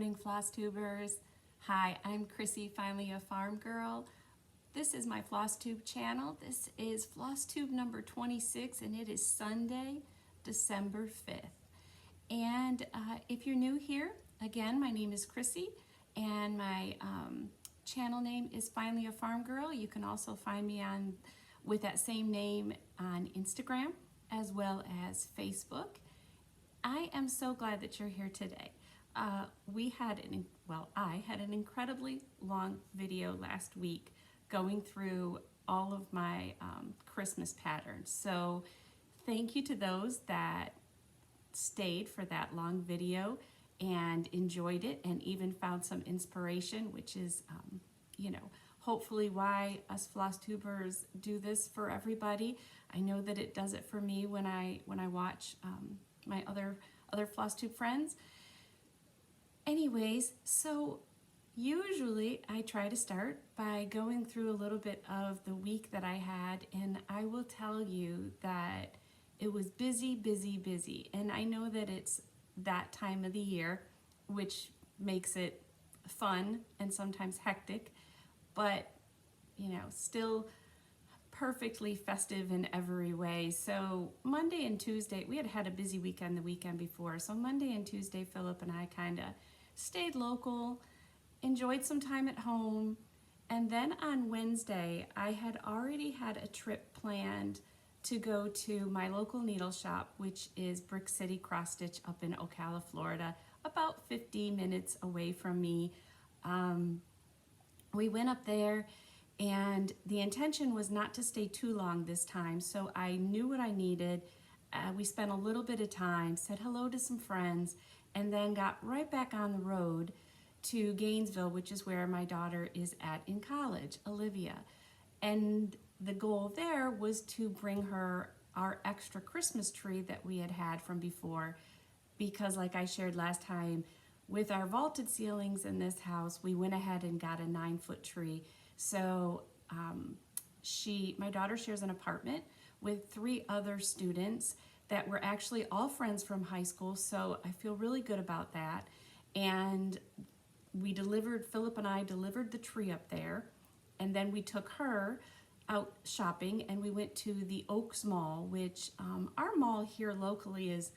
morning, floss tubers. Hi, I'm Chrissy, finally a farm girl. This is my FlossTube channel. This is FlossTube number 26, and it is Sunday, December 5th. And if you're new here, again, my name is Chrissy, and my channel name is Finally a Farm Girl. You can also find me on with that same name on Instagram as well as Facebook. I am so glad that you're here today. I had an incredibly long video last week going through all of my Christmas patterns. So thank you to those that stayed for that long video and enjoyed it and even found some inspiration, which is, hopefully why us floss tubers do this for everybody. I know that it does it for me when I watch my other floss tube friends. Anyways, so usually I try to start by going through a little bit of the week that I had, and I will tell you that it was busy, busy, busy. And I know that it's that time of the year, which makes it fun and sometimes hectic, but still perfectly festive in every way. So Monday and Tuesday, we had a busy weekend the weekend before. So Monday and Tuesday, Philip and I kind of stayed local, enjoyed some time at home. And then on Wednesday, I had already had a trip planned to go to my local needle shop, which is Brick City Cross Stitch up in Ocala, Florida, about 50 minutes away from me. We went up there, and the intention was not to stay too long this time, so I knew what I needed. We spent a little bit of time, said hello to some friends, and then got right back on the road to Gainesville, which is where my daughter is at in college, Olivia. And the goal there was to bring her our extra Christmas tree that we had from before, because like I shared last time, with our vaulted ceilings in this house, we went ahead and got a 9-foot tree. So my daughter shares an apartment with 3 other students that were actually all friends from high school, so I feel really good about that. And Philip and I delivered the tree up there, and then we took her out shopping, and we went to the Oaks Mall, which our mall here locally is,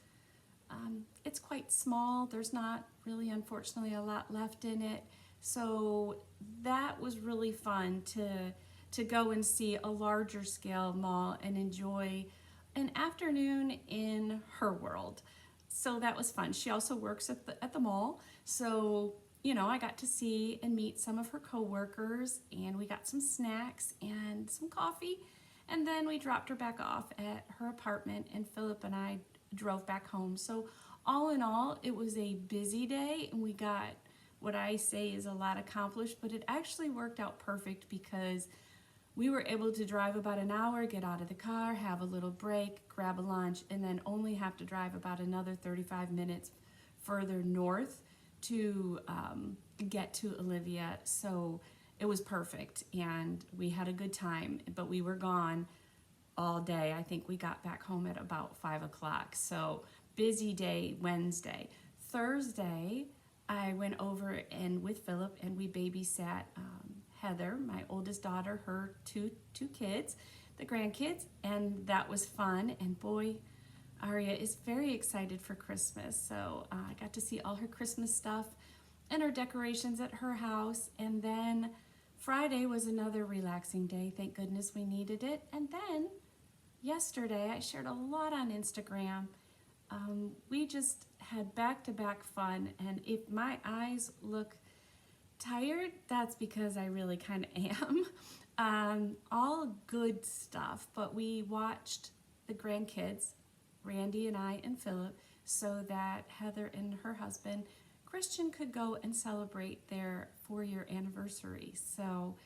it's quite small. There's not really, unfortunately, a lot left in it. So that was really fun to go and see a larger scale mall and enjoy an afternoon in her world. So that was fun. She also works at the mall. So, I got to see and meet some of her coworkers, and we got some snacks and some coffee. And then we dropped her back off at her apartment, and Philip and I drove back home. So all in all, it was a busy day, and we got what I say is a lot accomplished, but it actually worked out perfect because we were able to drive about an hour, get out of the car, have a little break, grab a lunch, and then only have to drive about another 35 minutes further north to get to Olivia. So it was perfect, and we had a good time, but we were gone all day. I think we got back home at about 5 o'clock. So busy day Wednesday. Thursday, I went over and with Philip, and we babysat Heather, my oldest daughter, her two kids, the grandkids, and that was fun. And boy, Aria is very excited for Christmas. So I got to see all her Christmas stuff and her decorations at her house. And then Friday was another relaxing day. Thank goodness we needed it. And then yesterday, I shared a lot on Instagram. We just had back-to-back fun, and if my eyes look tired, that's because I really kind of am. All good stuff, but we watched the grandkids, Randy and I and Philip, so that Heather and her husband, Christian, could go and celebrate their 4-year anniversary. So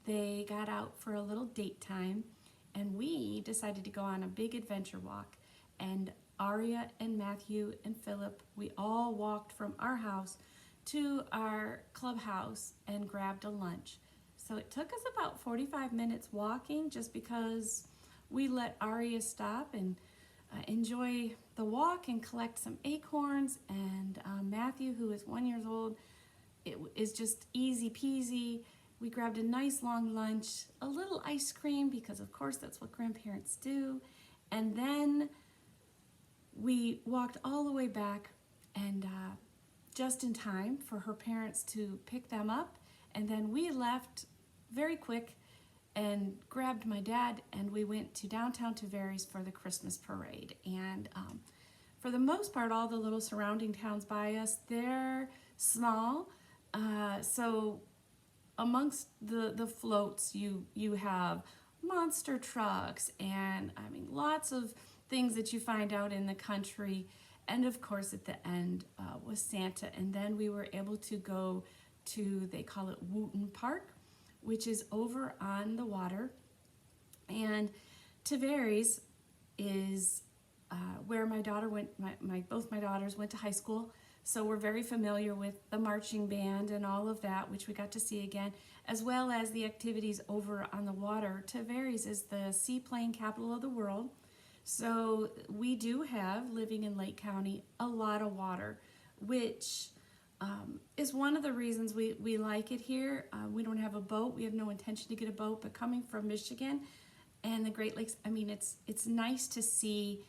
they got out for a little date time, and we decided to go on a big adventure walk. And Aria and Matthew and Philip, we all walked from our house to our clubhouse and grabbed a lunch. So it took us about 45 minutes walking, just because we let Aria stop and enjoy the walk and collect some acorns. And Matthew, who is 1 year old, it is just easy peasy. We grabbed a nice long lunch, a little ice cream, because of course that's what grandparents do. And then we walked all the way back, and just in time for her parents to pick them up. And then we left very quick and grabbed my dad, and we went to downtown Tavares for the Christmas parade. And for the most part, all the little surrounding towns by us, they're small. So amongst the floats, you have monster trucks and I mean lots of things that you find out in the country. And of course at the end was Santa. And then we were able to go to, they call it Wooten Park, which is over on the water. And Tavares is where my daughter went, both my daughters went to high school. So we're very familiar with the marching band and all of that, which we got to see again, as well as the activities over on the water. Tavares is the seaplane capital of the world. So we do have, living in Lake County, a lot of water, which is one of the reasons we like it here. We don't have a boat. We have no intention to get a boat, but coming from Michigan and the Great Lakes, I mean, it's nice to see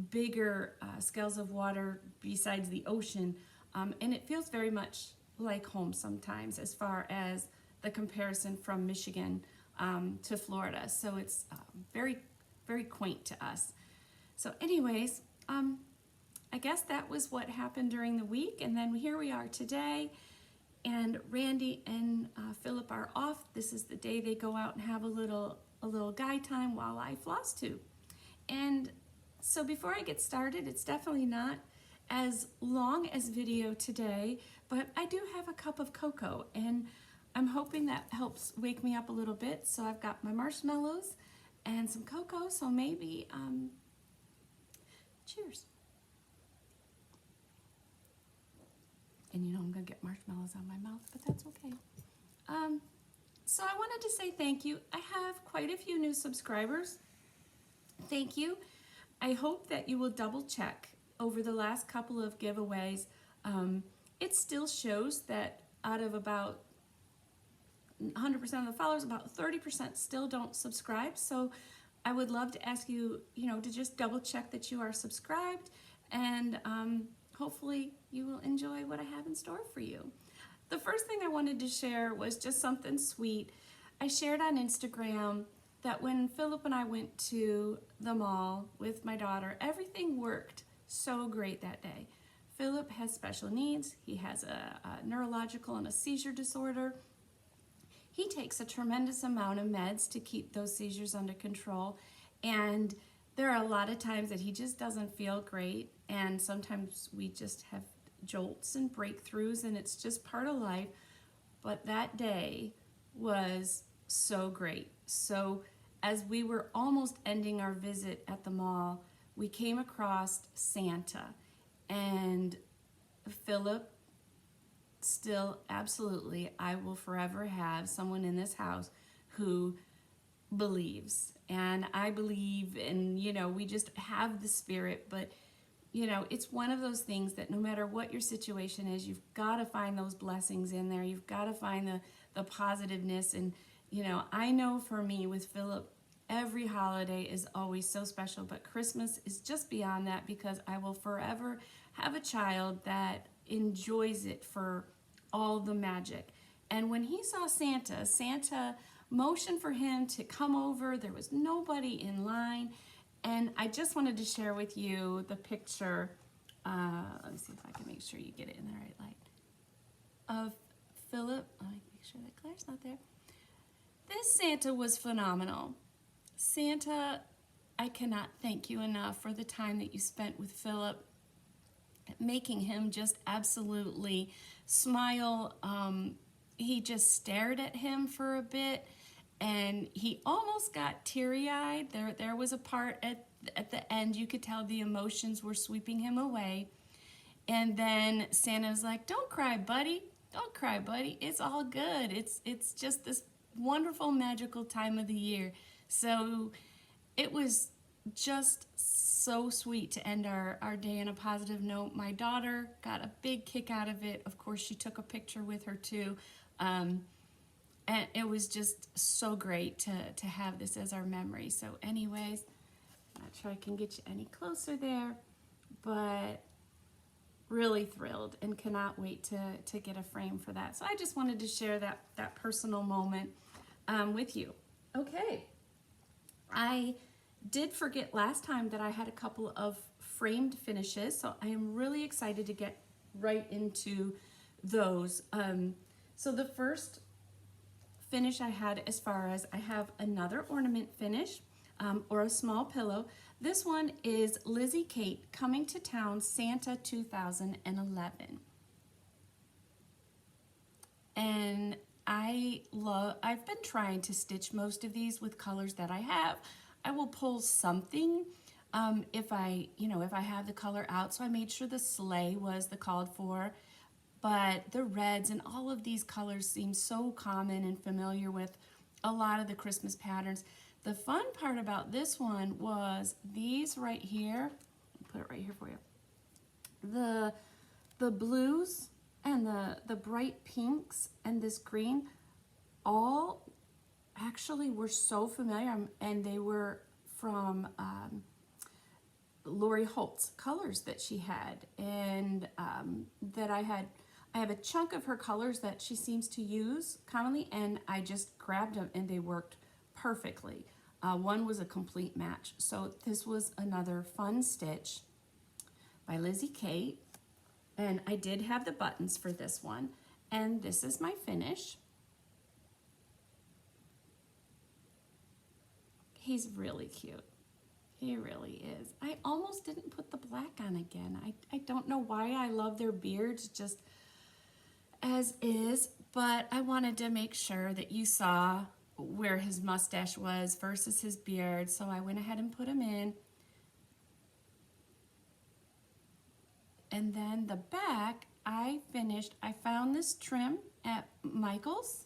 bigger scales of water besides the ocean, and it feels very much like home sometimes as far as the comparison from Michigan to Florida. So it's very, very quaint to us. So anyways, I guess that was what happened during the week, and then here we are today, and Randy and Philip are off. This is the day they go out and have a little guy time while I floss tube. And so before I get started, it's definitely not as long as video today, but I do have a cup of cocoa, and I'm hoping that helps wake me up a little bit. So I've got my marshmallows and some cocoa, so maybe, cheers. And you know I'm gonna get marshmallows on my mouth, but that's okay. So I wanted to say thank you. I have quite a few new subscribers. Thank you. I hope that you will double check over the last couple of giveaways. It still shows that out of about 100% of the followers, about 30% still don't subscribe. So I would love to ask you, to just double check that you are subscribed, and hopefully you will enjoy what I have in store for you. The first thing I wanted to share was just something sweet. I shared on Instagram that when Philip and I went to the mall with my daughter, everything worked so great that day. Philip has special needs. He has a neurological and a seizure disorder. He takes a tremendous amount of meds to keep those seizures under control. And there are a lot of times that he just doesn't feel great. And sometimes we just have jolts and breakthroughs, and it's just part of life. But that day was so great. So as we were almost ending our visit at the mall, we came across Santa, and Philip still, absolutely, I will forever have someone in this house who believes, and I believe, and we just have the spirit. But it's one of those things that no matter what your situation is, you've got to find those blessings in there. You've got to find the positiveness. And I know for me with Philip, every holiday is always so special, but Christmas is just beyond that, because I will forever have a child that enjoys it for all the magic. And when he saw Santa motioned for him to come over. There was nobody in line. And I just wanted to share with you the picture, let me see if I can make sure you get it in the right light, of Philip. Let me make sure that Claire's not there. This Santa was phenomenal. Santa, I cannot thank you enough for the time that you spent with Philip, making him just absolutely smile. He just stared at him for a bit, and he almost got teary-eyed. There was a part at the end, you could tell the emotions were sweeping him away. And then Santa was like, "Don't cry, buddy. Don't cry, buddy. It's all good. It's just this wonderful, magical time of the year." So it was just so sweet to end our day on a positive note. My daughter got a big kick out of it. Of course, she took a picture with her too. And it was just so great to have this as our memory. So anyways, I'm not sure I can get you any closer there, but really thrilled and cannot wait to get a frame for that. So I just wanted to share that personal moment with you. Okay, I did forget last time that I had a couple of framed finishes, so I am really excited to get right into those. So the first finish I had, as far as I have another ornament finish or a small pillow. This one is Lizzie Kate Coming to Town Santa 2011. And I've been trying to stitch most of these with colors that I have. I will pull something if I have the color out. So I made sure the sleigh was the called for, but the reds and all of these colors seem so common and familiar with a lot of the Christmas patterns. The fun part about this one was these right here. I'll put it right here for you. The blues and the bright pinks and this green all actually were so familiar, and they were from Lori Holt's colors that she had, and that I have a chunk of her colors that she seems to use commonly, and I just grabbed them and they worked perfectly. One was a complete match. So this was another fun stitch by Lizzie Kate, and I did have the buttons for this one, and this is my finish. He's really cute. He really is. I almost didn't put the black on again. I don't know why. I love their beards just as is, but I wanted to make sure that you saw where his mustache was versus his beard, so I went ahead and put him in. And then the back, I found this trim at Michael's,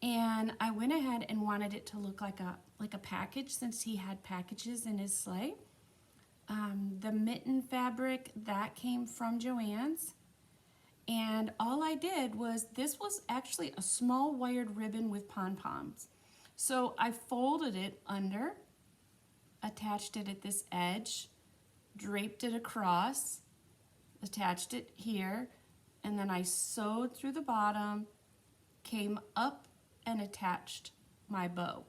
and I went ahead and wanted it to look like a package, since he had packages in his sleigh. The mitten fabric, that came from Joann's. And all I did was, this was actually a small wired ribbon with pom-poms. So I folded it under, attached it at this edge, draped it across, attached it here, and then I sewed through the bottom, came up and attached my bow.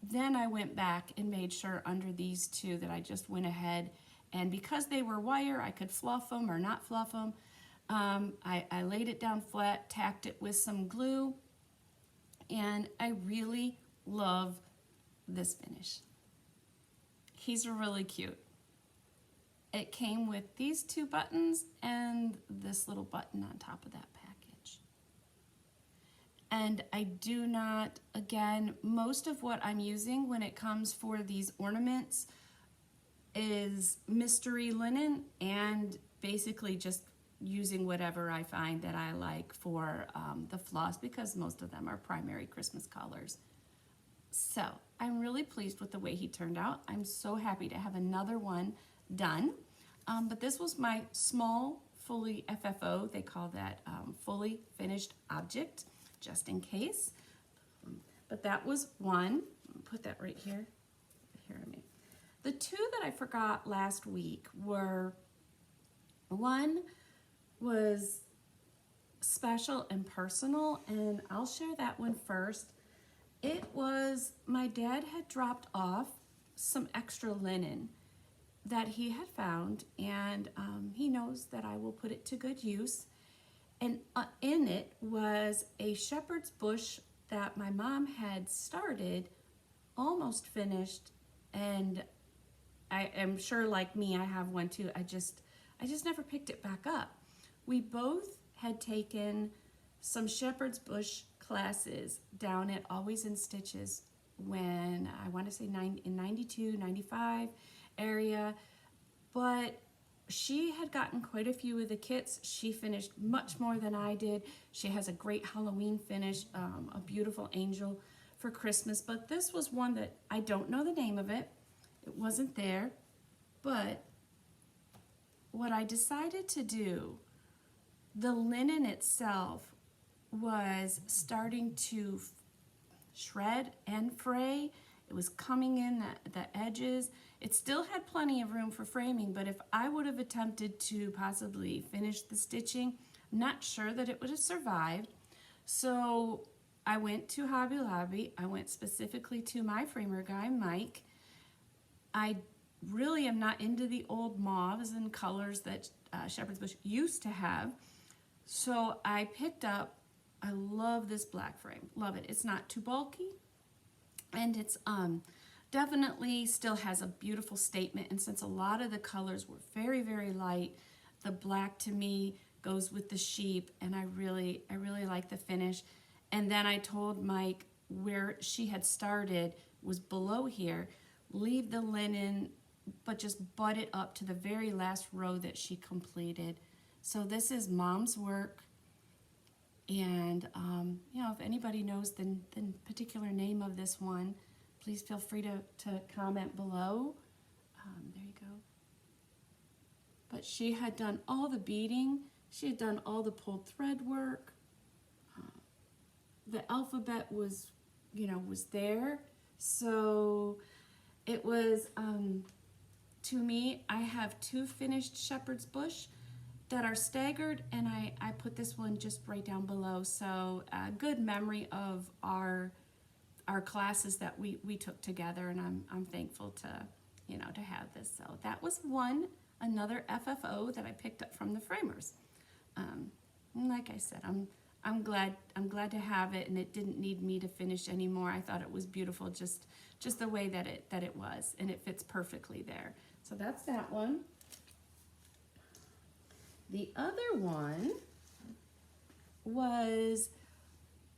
Then I went back and made sure under these two that I just went ahead, and because they were wire, I could fluff them or not fluff them. I laid it down flat, tacked it with some glue, and I really love this finish. He's really cute. It came with these two buttons and this little button on top of that package. And I do not, again, most of what I'm using when it comes for these ornaments is mystery linen, and basically just using whatever I find that I like for the floss, because most of them are primary Christmas colors. So I'm really pleased with the way he turned out. I'm so happy to have another one done. But this was my small, fully FFO. They call that fully finished object, just in case. But that was one. Put that right here. Here, I mean. The two that I forgot last week were, one was special and personal, and I'll share that one first. It was, my dad had dropped off some extra linen that he had found, and he knows that I will put it to good use. And in it was a shepherd's bush that my mom had started, almost finished, and I am sure, like me, I have one too. I just never picked it back up. We both had taken some shepherd's bush classes down at Always in Stitches when, I want to say in 92, 95 area, but she had gotten quite a few of the kits. She finished much more than I did. She has a great Halloween finish, a beautiful angel for Christmas, but this was one that I don't know the name of it. It wasn't there. But what I decided to do, the linen itself was starting to shred and fray. It was coming in the edges. It still had plenty of room for framing, but if I would have attempted to possibly finish the stitching, I'm not sure that it would have survived. So I went to Hobby Lobby. I went specifically to my framer guy, Mike. I really am not into the old mauves and colors that Shepherd's Bush used to have. So I picked up, I love this black frame, love it. It's not too bulky, and it's definitely still has a beautiful statement. And since a lot of the colors were very, very light, the black to me goes with the sheep, and I really like the finish. And then I told Mike where she had started was below here, leave the linen, but just butt it up to the very last row that she completed. So this is Mom's work, and you know, if anybody knows the particular name of this one, please feel free to comment below. There you go. But she had done all the beading. She had done all the pulled thread work. The alphabet was, you know, was there. So it was, to me, I have two finished Shepherd's Bush that are staggered, and I put this one just right down below. So a good memory of our classes that we took together, and I'm thankful to, you know, to have this. So that was another FFO that I picked up from the framers. Like I said, I'm glad to have it, and it didn't need me to finish anymore. I thought it was beautiful just the way that it was, and it fits perfectly there. So that's that one. The other one was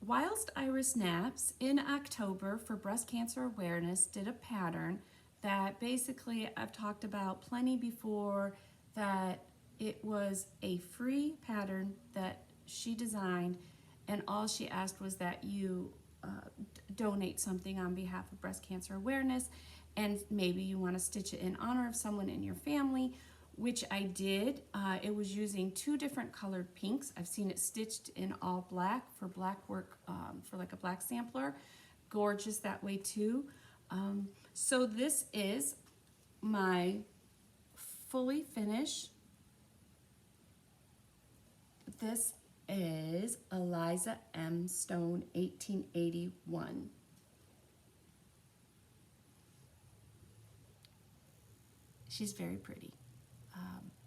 Whilst Iris Naps in October for Breast Cancer Awareness did a pattern that basically I've talked about plenty before, that it was a free pattern that she designed, and all she asked was that you donate something on behalf of breast cancer awareness, and maybe you want to stitch it in honor of someone in your family, which I did. It was using two different colored pinks. I've seen it stitched in all black for black work, for like a black sampler. Gorgeous that way too. So this is my fully finished. This is Eliza M. Stone 1881. She's very pretty.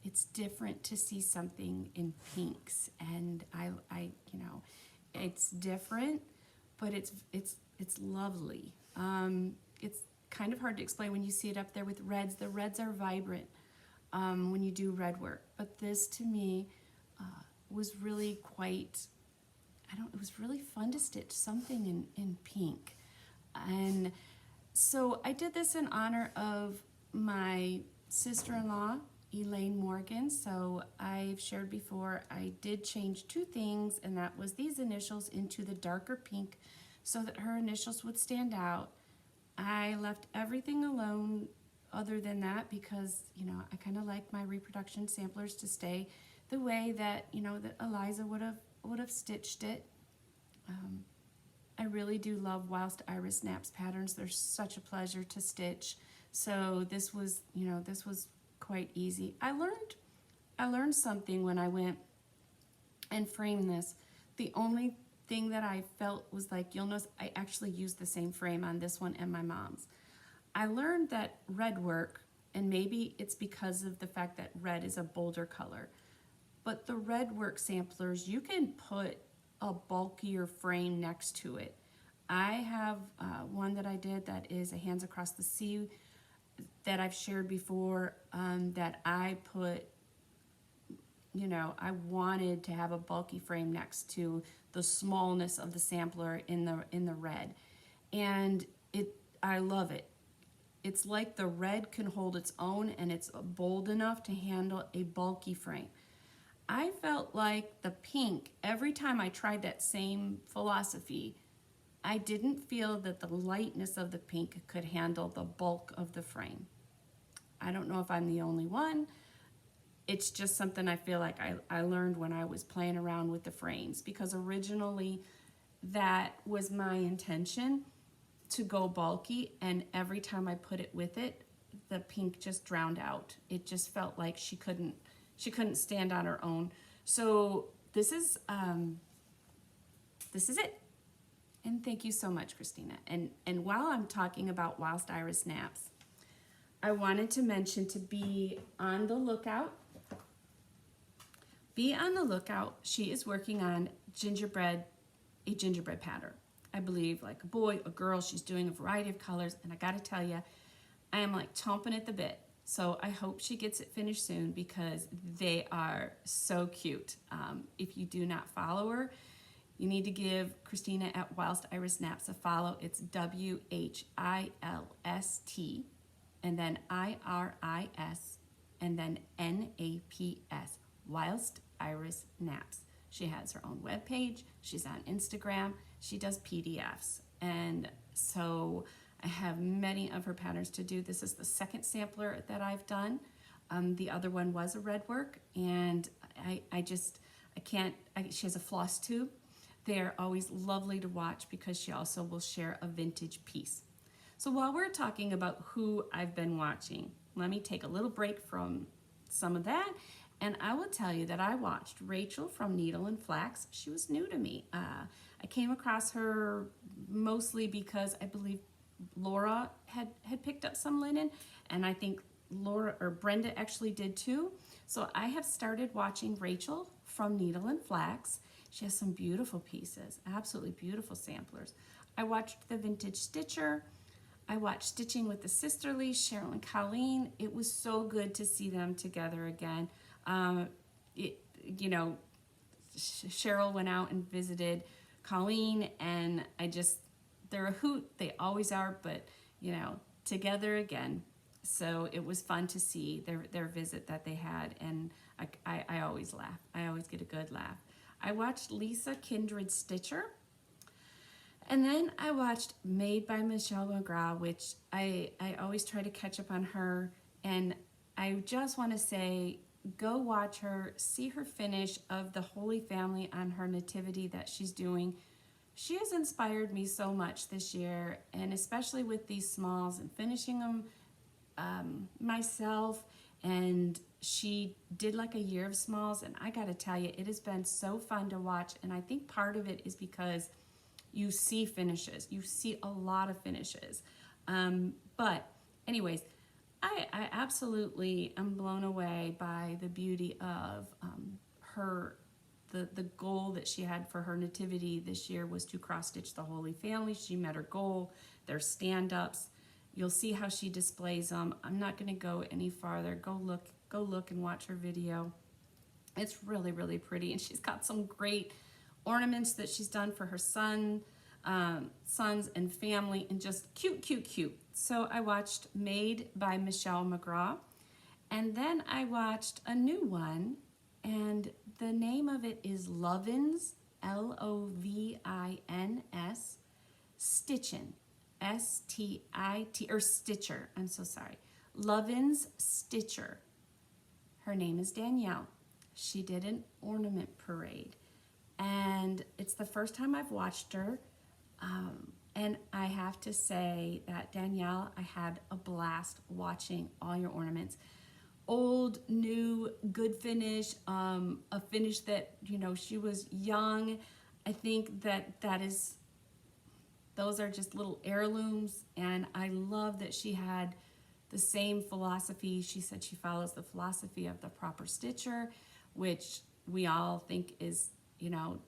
It's different to see something in pinks, and I you know, it's different, but it's lovely. It's kind of hard to explain when you see it up there with reds. The reds are vibrant when you do red work, but this to me was really quite, it was really fun to stitch something in pink. And so I did this in honor of my sister-in-law, Elaine Morgan. So I've shared before, I did change two things, and that was these initials into the darker pink so that her initials would stand out. I left everything alone other than that because, you know, I kind of like my reproduction samplers to stay the way that, you know, that Eliza would have stitched it. I really do love Whilst Iris Naps patterns. They're such a pleasure to stitch. So this was, you know, this was quite easy. I learned something when I went and framed this. The only thing that I felt was like, you'll notice I actually used the same frame on this one and my mom's. I learned that red work, and maybe it's because of the fact that red is a bolder color, but the red work samplers, you can put a bulkier frame next to it. I have one that I did that is a Hands Across the Sea that I've shared before, that I put, you know, I wanted to have a bulky frame next to the smallness of the sampler in the red, and I love it. It's like the red can hold its own, and it's bold enough to handle a bulky frame. I felt like the pink, every time I tried that same philosophy, I didn't feel that the lightness of the pink could handle the bulk of the frame. I don't know if I'm the only one. It's just something I feel like I learned when I was playing around with the frames, because originally that was my intention, to go bulky, and every time I put it with it, the pink just drowned out. It just felt like she couldn't stand on her own. So this is it. And thank you so much, Christina. And while I'm talking about Whilst Iris Naps, I wanted to mention to be on the lookout. Be on the lookout. She is working on a gingerbread pattern. I believe like a boy, a girl. She's doing a variety of colors, and I got to tell you, I am like chomping at the bit. So I hope she gets it finished soon, because they are so cute. If you do not follow her, you need to give Christina at Whilst Iris Naps a follow. It's WHILST, and then IRIS, and then NAPS, Whilst Iris Naps. She has her own webpage. She's on Instagram. She does PDFs. And so I have many of her patterns to do. This is the second sampler that I've done. The other one was a red work, and she has a floss tube. They're always lovely to watch, because she also will share a vintage piece. So while we're talking about who I've been watching, let me take a little break from some of that, and I will tell you that I watched Rachel from Needle and Flax. She was new to me. I came across her mostly because I believe Laura had picked up some linen, and I think Brenda actually did too. So I have started watching Rachel from Needle and Flax. She has some beautiful pieces, absolutely beautiful samplers. I watched the Vintage Stitcher. I watched Stitching with the Sisterlies, Cheryl and Colleen. It was so good to see them together again. Cheryl went out and visited Colleen, and they're a hoot. They always are, but together again. So it was fun to see their visit that they had, and I always laugh. I always get a good laugh. I watched Lisa Kindred Stitcher, and then I watched Made by Michelle McGraw, which I always try to catch up on her, and I just want to say, go watch her, see her finish of the Holy Family on her nativity that she's doing. She has inspired me so much this year, and especially with these smalls and finishing them myself. And she did like a year of smalls, and I gotta tell you, it has been so fun to watch. And I think part of it is because you see finishes, you see a lot of finishes. But anyways, I absolutely am blown away by the beauty of the goal that she had for her nativity this year was to cross stitch the Holy Family. She met her goal. They're stand-ups. You'll see how she displays them. I'm not going to go any farther. Go look and watch her video. It's really, really pretty, and she's got some great ornaments that she's done for her sons and family, and just cute. So I watched Made by Michelle McGraw, and then I watched a new one, and the name of it is Lovins, Lovins, Stitchin', S-T-I-T, or Stitcher, I'm so sorry. Lovins Stitcher. Her name is Danielle. She did an ornament parade, and it's the first time I've watched her. And I have to say that, Danielle, I had a blast watching all your ornaments. Old, new, good finish, a finish that, she was young. I think those are just little heirlooms, and I love that she had the same philosophy. She said she follows the philosophy of the proper stitcher, which we all think is,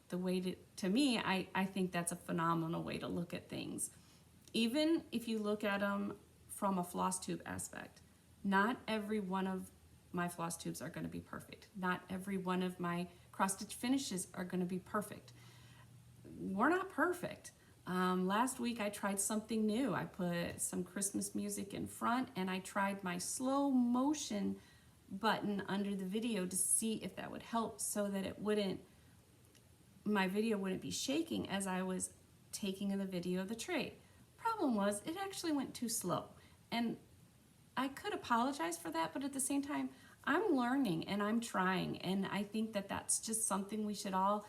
the way to me, I think that's a phenomenal way to look at things. Even if you look at them from a floss tube aspect, not every one of my floss tubes are going to be perfect. Not every one of my cross stitch finishes are going to be perfect. We're not perfect. Last week I tried something new. I put some Christmas music in front, and I tried my slow motion button under the video to see if that would help, so that my video wouldn't be shaking as I was taking in the video of the trade. Problem was, it actually went too slow. And I could apologize for that, but at the same time, I'm learning and I'm trying, and I think that that's just something we should all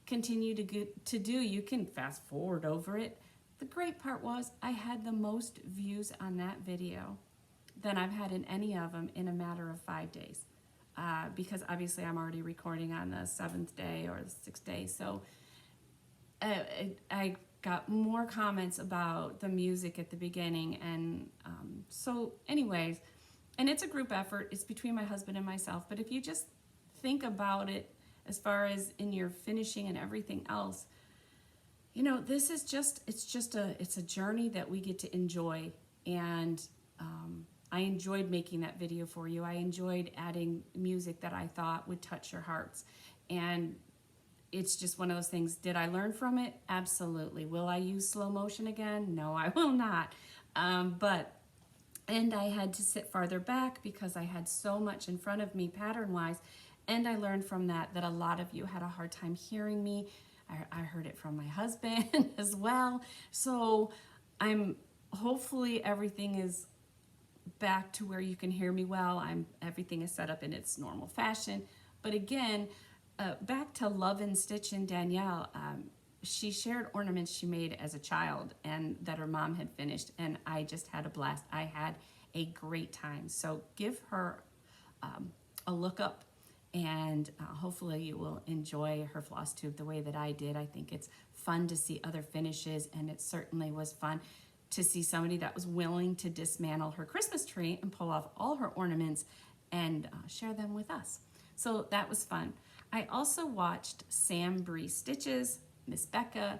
continue to do. You can fast forward over it. The great part was I had the most views on that video than I've had in any of them in a matter of 5 days. Because obviously I'm already recording on the 7th day or the 6th day. So I got more comments about the music at the beginning. And so anyways, and it's a group effort. It's between my husband and myself. But if you just think about it as far as in your finishing and everything else, you know, this is just, it's a journey that we get to enjoy. And I enjoyed making that video for you. I enjoyed adding music that I thought would touch your hearts. And it's just one of those things. Did I learn from it? Absolutely. Will I use slow motion again? No, I will not. And I had to sit farther back because I had so much in front of me pattern-wise. And I learned from that a lot of you had a hard time hearing me. I heard it from my husband as well. So hopefully everything is back to where you can hear me well. Everything is set up in its normal fashion. But again, back to Love and Stitch and Danielle, she shared ornaments she made as a child and that her mom had finished, and I just had a blast. I had a great time. So give her a look up, and hopefully you will enjoy her floss tube the way that I did. I think it's fun to see other finishes, and it certainly was fun to see somebody that was willing to dismantle her Christmas tree and pull off all her ornaments and share them with us. So that was fun. I also watched Sam Bree Stitches, Miss Becca.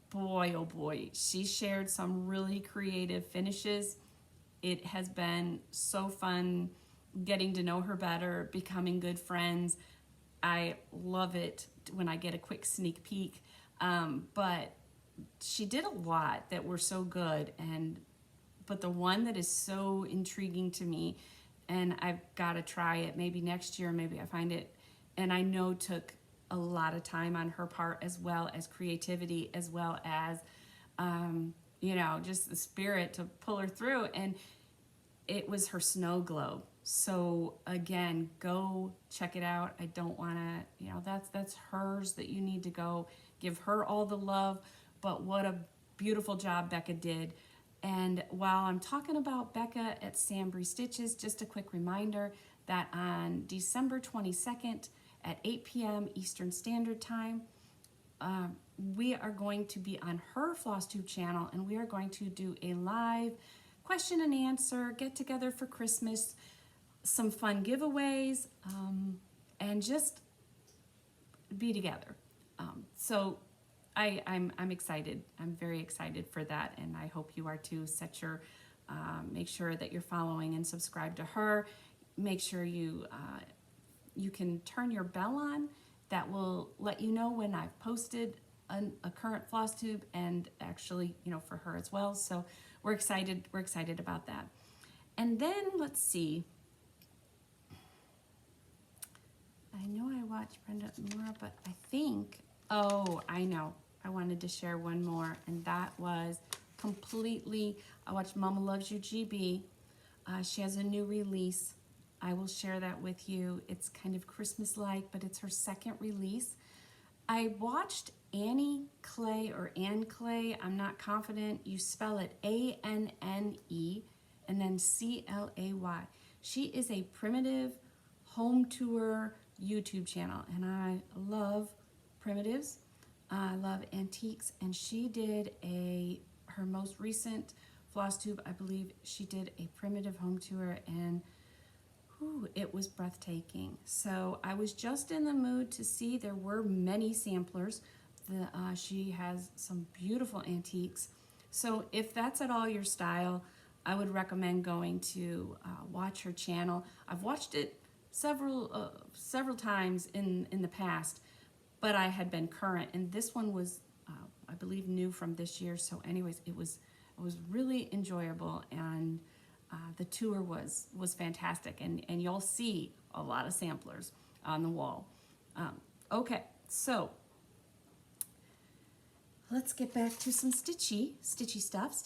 Boy, oh boy, she shared some really creative finishes. It has been so fun getting to know her better, becoming good friends. I love it when I get a quick sneak peek. But she did a lot that were so good, but the one that is so intriguing to me, and I've got to try it maybe next year, maybe I find it, and I know took a lot of time on her part, as well as creativity, as well as you know, just the spirit to pull her through, and it was her snow globe. So again, go check it out. I don't want to, you know, that's hers, that you need to go give her all the love. But what a beautiful job Becca did. And while I'm talking about Becca at Sam Bree Stitches, just a quick reminder that on December 22nd at 8 p.m. Eastern Standard Time, we are going to be on her FlossTube channel, and we are going to do a live question and answer, get together for Christmas, some fun giveaways, and just be together. So I'm excited. I'm very excited for that, and I hope you are too. Make sure that you're following and subscribe to her. Make sure you can turn your bell on. That will let you know when I've posted a current floss tube, and actually, you know, for her as well. So we're excited. We're excited about that. And then let's see. I know I watched Brenda Mura, but I think, oh, I know. I wanted to share one more, and that was I watched Mama Loves You GB. She has a new release. I will share that with you. It's kind of Christmas-like, but it's her second release. I watched Annie Clay or Ann Clay. I'm not confident. You spell it A-N-N-E and then C-L-A-Y. She is a primitive home tour YouTube channel, and I love primitives. I love antiques, and she did her most recent floss tube, I believe she did a primitive home tour, and it was breathtaking. So I was just in the mood to see. There were many samplers. She has some beautiful antiques. So if that's at all your style, I would recommend going to watch her channel. I've watched it several times in the past, but I had been current, and this one was I believe new from this year. So anyways, it was really enjoyable, and the tour was fantastic, and you'll see a lot of samplers on the wall. Okay, so let's get back to some stitchy stuff.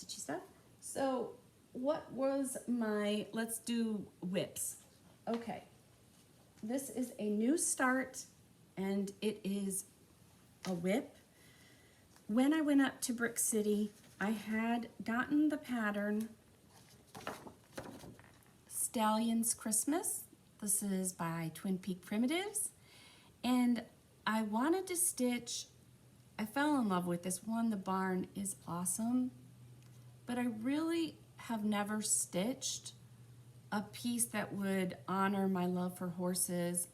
So what was my, let's do whips. Okay, this is a new start and it is a whip. When I went up to Brick City, I had gotten the pattern Stallion's Christmas. This is by Twin Peak Primitives. And I wanted to stitch, I fell in love with this one. The barn is awesome, but I really have never stitched a piece that would honor my love for horses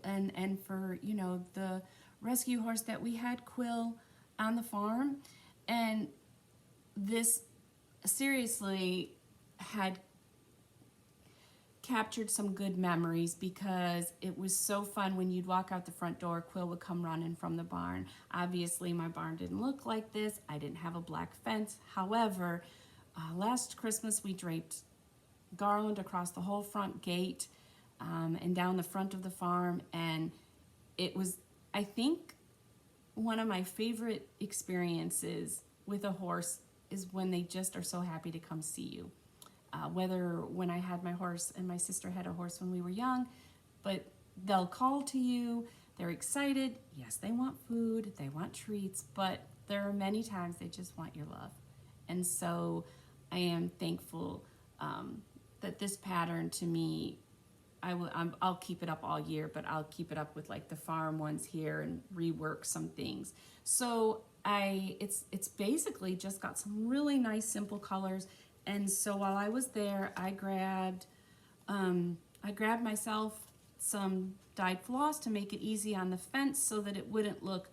and for, you know, the rescue horse that we had, Quill, on the farm. And this seriously had captured some good memories because it was so fun when you'd walk out the front door, Quill would come running from the barn. Obviously my barn didn't look like this. I didn't have a black fence. However, last Christmas we draped garland across the whole front gate and down the front of the farm, and it was, I think, one of my favorite experiences with a horse is when they just are so happy to come see you. Whether when I had my horse and my sister had a horse when we were young, but they'll call to you, they're excited. Yes, they want food, they want treats, but there are many times they just want your love. And so I am thankful that this pattern to me, I'll keep it up all year, but I'll keep it up with like the farm ones here and rework some things. So it's basically just got some really nice simple colors. And so while I was there, I grabbed myself some dyed floss to make it easy on the fence so that it wouldn't look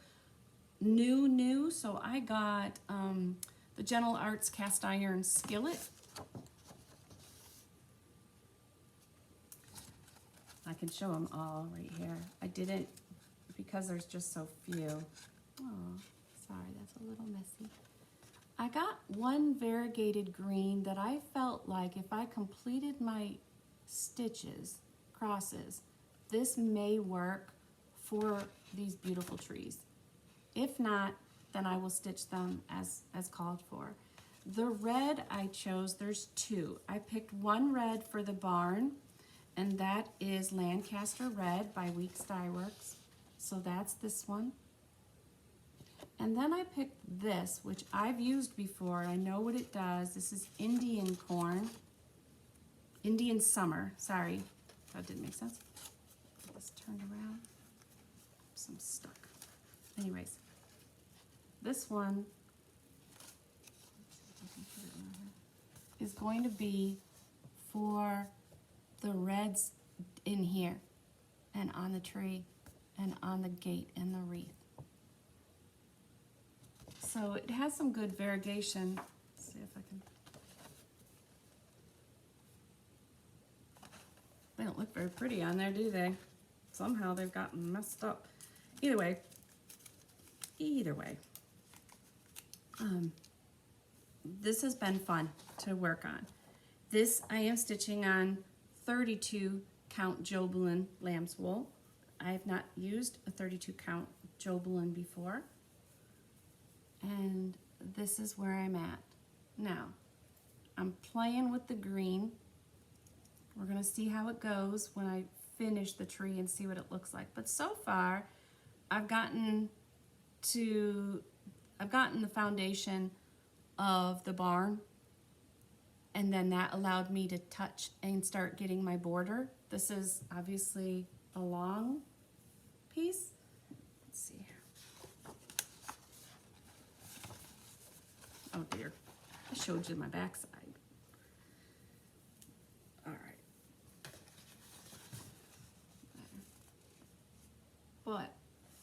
new. So I got the Gentle Arts cast iron skillet. I can show them all right here. I didn't, because there's just so few. Oh, sorry, that's a little messy. I got one variegated green that I felt like if I completed my stitches, crosses, this may work for these beautiful trees. If not, then I will stitch them as called for. The red I chose, there's two. I picked one red for the barn, and that is Lancaster Red by Weeks Dye Works. So that's this one. And then I picked this, which I've used before. I know what it does. This is Indian corn. Indian summer. Sorry, that didn't make sense. Get this turned around. Oops, I'm stuck. Anyways, this one is going to be for the reds in here and on the tree and on the gate and the wreath. So it has some good variegation. Let's see if I can. They don't look very pretty on there, do they? Somehow they've gotten messed up. Either way, this has been fun to work on. This I am stitching on 32 count Jobelin lamb's wool. I have not used a 32 count Jobelin before. And this is where I'm at. Now, I'm playing with the green. We're gonna see how it goes when I finish the tree and see what it looks like. But so far, I've gotten the foundation of the barn, and then that allowed me to touch and start getting my border. This is obviously a long piece. Let's see here. Oh dear, I showed you my backside. All right. But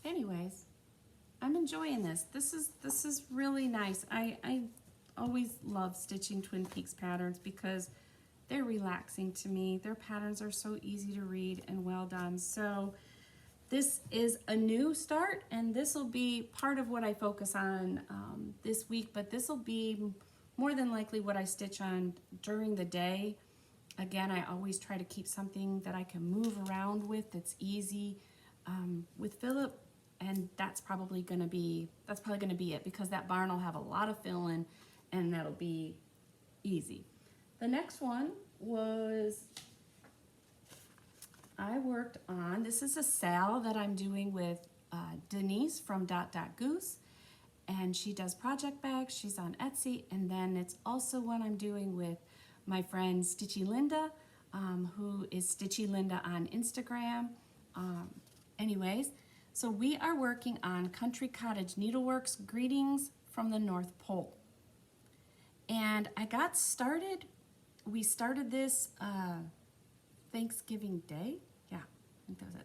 anyways, I'm enjoying this. This is really nice. I always love stitching Twin Peaks patterns because they're relaxing to me. Their patterns are so easy to read and well done. So this is a new start, and this will be part of what I focus on this week, but this will be more than likely what I stitch on during the day. Again, I always try to keep something that I can move around with that's easy with Philip, and that's probably gonna be it because that barn will have a lot of filling and that'll be easy. The next one was, I worked on, this is a sale that I'm doing with Denise from Goose, and she does project bags. She's on Etsy, and then it's also one I'm doing with my friend Stitchy Linda, who is Stitchy Linda on Instagram. Anyways, so we are working on Country Cottage Needleworks Greetings from the North Pole. And I got started, we started this Thanksgiving Day. Yeah, I think that was it,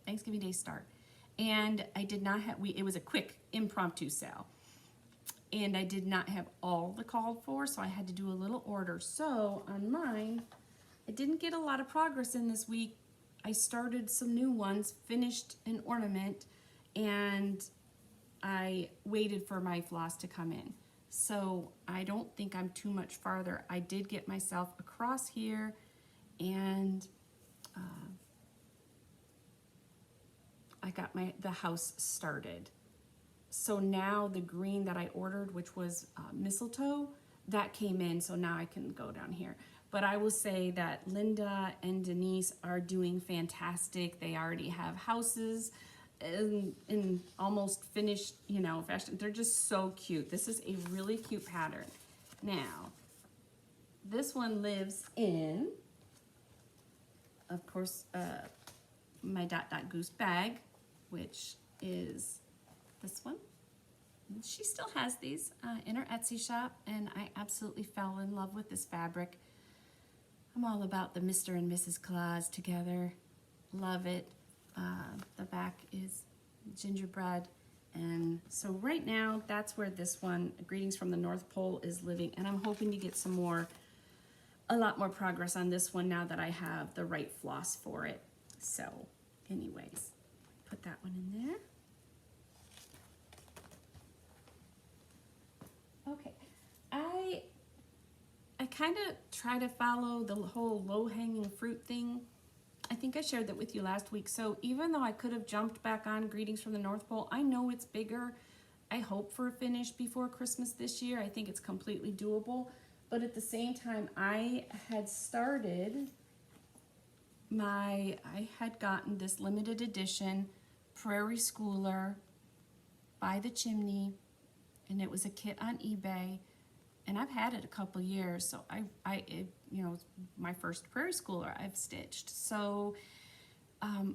Thanksgiving Day start. And I did not have, it was a quick impromptu sale. And I did not have all the called for, so I had to do a little order. So on mine, I didn't get a lot of progress in this week. I started some new ones, finished an ornament, and I waited for my floss to come in. So I don't think I'm too much farther. I did get myself across here, and I got the house started. So now the green that I ordered, which was mistletoe, that came in, so now I can go down here. But I will say that Linda and Denise are doing fantastic. They already have houses in almost finished, you know, fashion. They're just so cute. This is a really cute pattern. Now, this one lives in, of course, my Goose bag, which is this one. She still has these in her Etsy shop, and I absolutely fell in love with this fabric. I'm all about the Mr. and Mrs. Claus together. Love it. The back is gingerbread. And so right now, that's where this one, Greetings from the North Pole, is living. And I'm hoping to get a lot more progress on this one now that I have the right floss for it. So anyways, put that one in there. Okay, I kind of try to follow the whole low-hanging fruit thing. I think I shared that with you last week. So even though I could have jumped back on Greetings from the North Pole, I know it's bigger. I hope for a finish before Christmas this year. I think it's completely doable. But at the same time, I had started I had gotten this limited edition Prairie Schooler by the Chimney, and it was a kit on eBay, and I've had it a couple years, so it, you know, it's my first Prairie Schooler I've stitched. So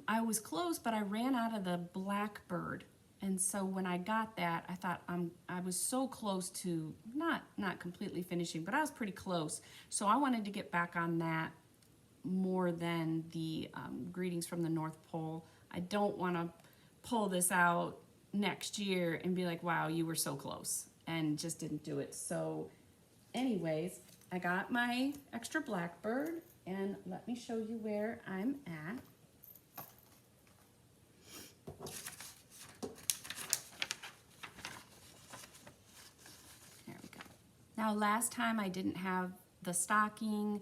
I was close, but I ran out of the Blackbird, and so when I got that, I thought I was so close to not completely finishing, but I was pretty close. So I wanted to get back on that more than the Greetings from the North Pole. I don't want to pull this out next year and be like, wow, you were so close, and just didn't do it. So anyways, I got my extra Blackbird, and let me show you where I'm at. There we go. Now last time I didn't have the stocking.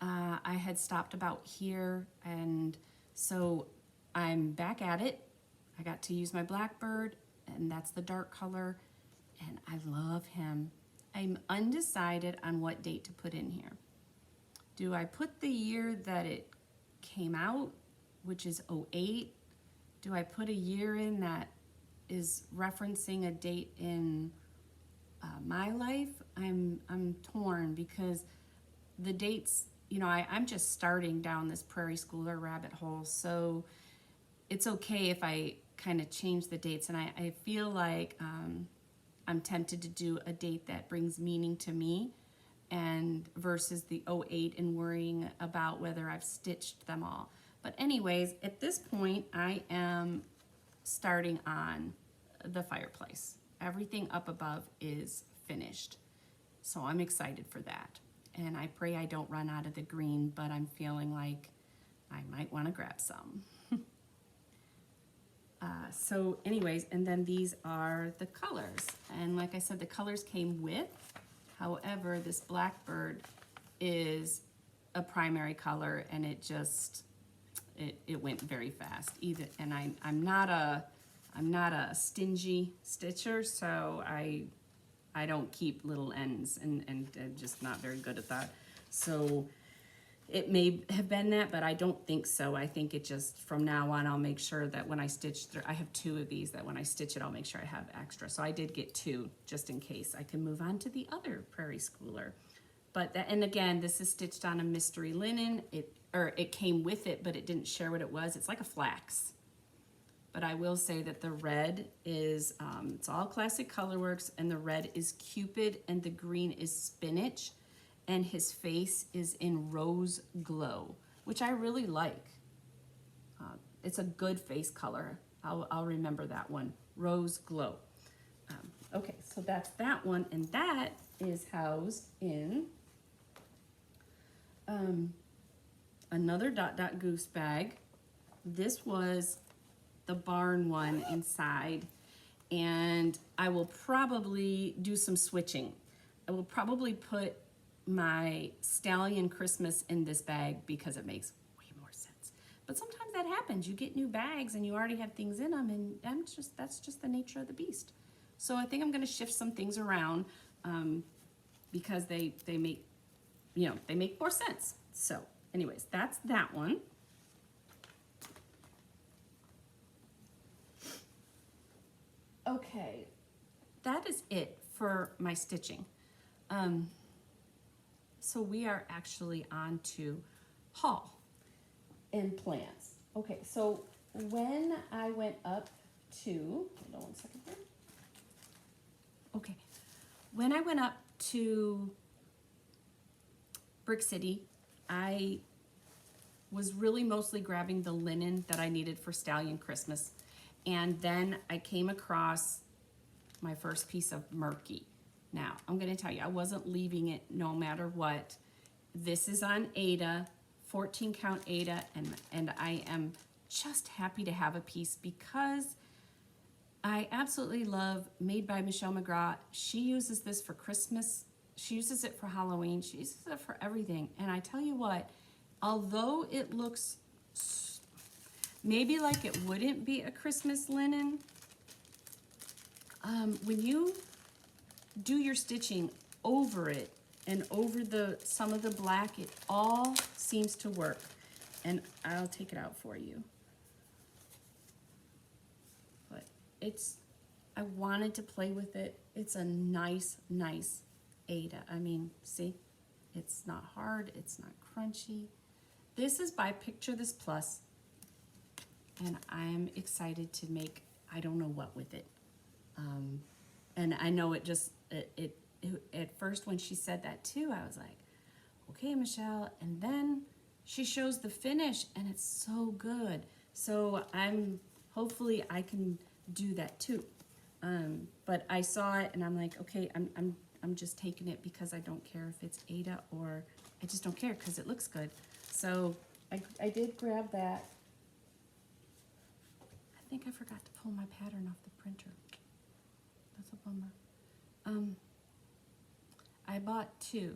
I had stopped about here, and so I'm back at it. I got to use my Blackbird, and that's the dark color, and I love him. I'm undecided on what date to put in here. Do I put the year that it came out, which is 08? Do I put a year in that is referencing a date in my life? I'm torn, because the dates, you know, I'm just starting down this Prairie Schooler rabbit hole, so it's okay if I kind of change the dates, and I feel like I'm tempted to do a date that brings meaning to me, and versus the 08 and worrying about whether I've stitched them all. But anyways, at this point, I am starting on the fireplace. Everything up above is finished, so I'm excited for that. And I pray I don't run out of the green, but I'm feeling like I might want to grab some. So anyways, and then these are the colors. And like I said, the colors came with. However, this Blackbird is a primary color, and it just, it went very fast. And I'm not a stingy stitcher, so I don't keep little ends, and I'm just not very good at that. So it may have been that, but I don't think so. I think it just, from now on, I'll make sure that when I stitch through, I have 2 of these, that when I stitch it, I'll make sure I have extra. So I did get 2 just in case. I can move on to the other Prairie Schooler. But that, and again, this is stitched on a mystery linen. It came with it, but it didn't share what it was. It's like a flax. But I will say that the red is, it's all classic colorworks, and the red is Cupid and the green is spinach, and his face is in rose glow, which I really like. It's a good face color. I'll remember that one, rose glow. Okay, so that's that one, and that is housed in another Dot Dot Goose bag. This was the barn one inside, and I will probably do some switching. I will probably put my Stallion Christmas in this bag because it makes way more sense. But sometimes that happens. You get new bags and you already have things in them, and that's just the nature of the beast. So I think I'm going to shift some things around because they make, you know, they make more sense. So anyways, that's that one. Okay, that is it for my stitching. So we are actually on to haul and plans. Okay, so when I went up to, hold on one second here. Okay, when I went up to Brick City, I was really mostly grabbing the linen that I needed for Stallion Christmas. And then I came across my first piece of Murky. Now, I'm going to tell you, I wasn't leaving it no matter what. This is on Aida, 14 count Aida, and I am just happy to have a piece because I absolutely love Made by Michelle McGraw. She uses this for Christmas. She uses it for Halloween. She uses it for everything. And I tell you what, although it looks maybe like it wouldn't be a Christmas linen, when you do your stitching over it and over some of the black, it all seems to work. And I'll take it out for you. But I wanted to play with it. It's a nice Aida. I mean, see, it's not hard, it's not crunchy. This is by Picture This Plus, and I'm excited to make I don't know what with it. And I know it just, at first when she said that too, I was like, okay, Michelle. And then she shows the finish and it's so good. So hopefully I can do that too. But I saw it and I'm like, okay, I'm just taking it because I don't care if it's Aida or I just don't care because it looks good. So I did grab that. I think I forgot to pull my pattern off the printer. That's a bummer. I bought 2,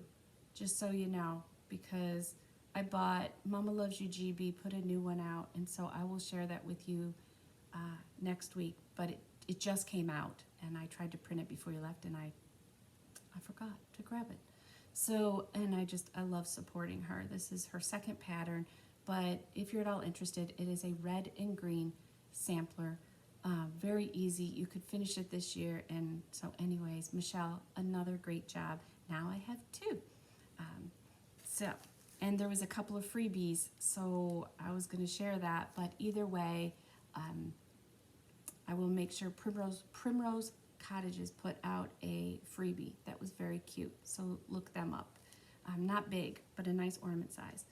just so you know, because I bought Mama Loves You GB, put a new one out, and so I will share that with you next week. But it just came out, and I tried to print it before you left, and I forgot to grab it. So, and I love supporting her. This is her second pattern, but if you're at all interested, it is a red and green sampler. Very easy. You could finish it this year. And so anyways, Michelle, another great job. Now I have 2. And there was a couple of freebies, so I was going to share that. But either way, I will make sure Primrose Cottages put out a freebie that was very cute. So look them up. Not big, but a nice ornament size.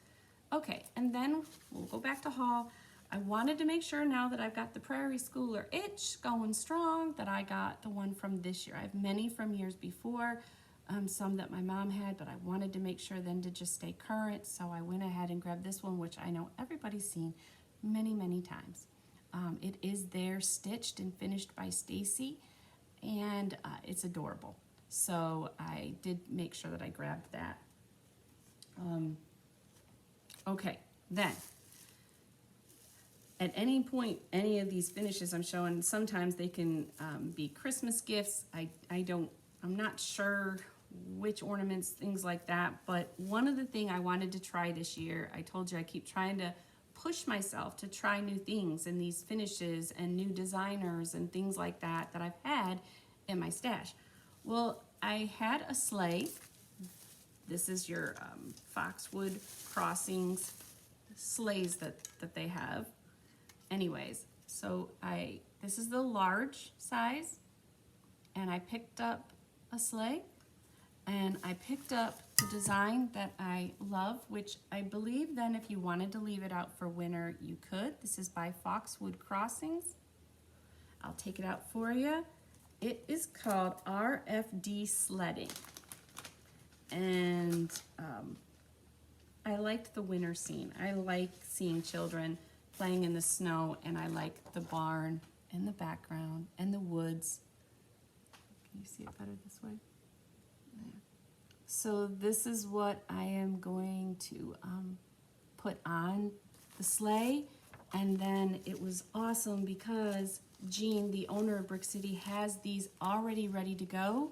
Okay, and then we'll go back to haul. I wanted to make sure now that I've got the Prairie Schooler itch going strong that I got the one from this year. I have many from years before, some that my mom had, but I wanted to make sure then to just stay current. So I went ahead and grabbed this one, which I know everybody's seen many times. It is there stitched and finished by Stacy, and it's adorable. So I did make sure that I grabbed that. Okay, then. At any point, any of these finishes I'm showing, sometimes they can be Christmas gifts. I'm not sure which ornaments, things like that. But one of the things I wanted to try this year, I told you I keep trying to push myself to try new things and these finishes and new designers and things like that that I've had in my stash. Well, I had a sleigh. This is your Foxwood Crossings sleighs that they have. Anyways, so this is the large size, and I picked up a sleigh, and I picked up the design that I love, which I believe then if you wanted to leave it out for winter, you could. This is by Foxwood Crossings. I'll take it out for you. It is called RFD Sledding. And I liked the winter scene. I like seeing children playing in the snow, and I like the barn in the background and the woods. Can you see it better this way? Yeah. So this is what I am going to put on the sleigh. And then it was awesome because Jean, the owner of Brick City, has these already ready to go.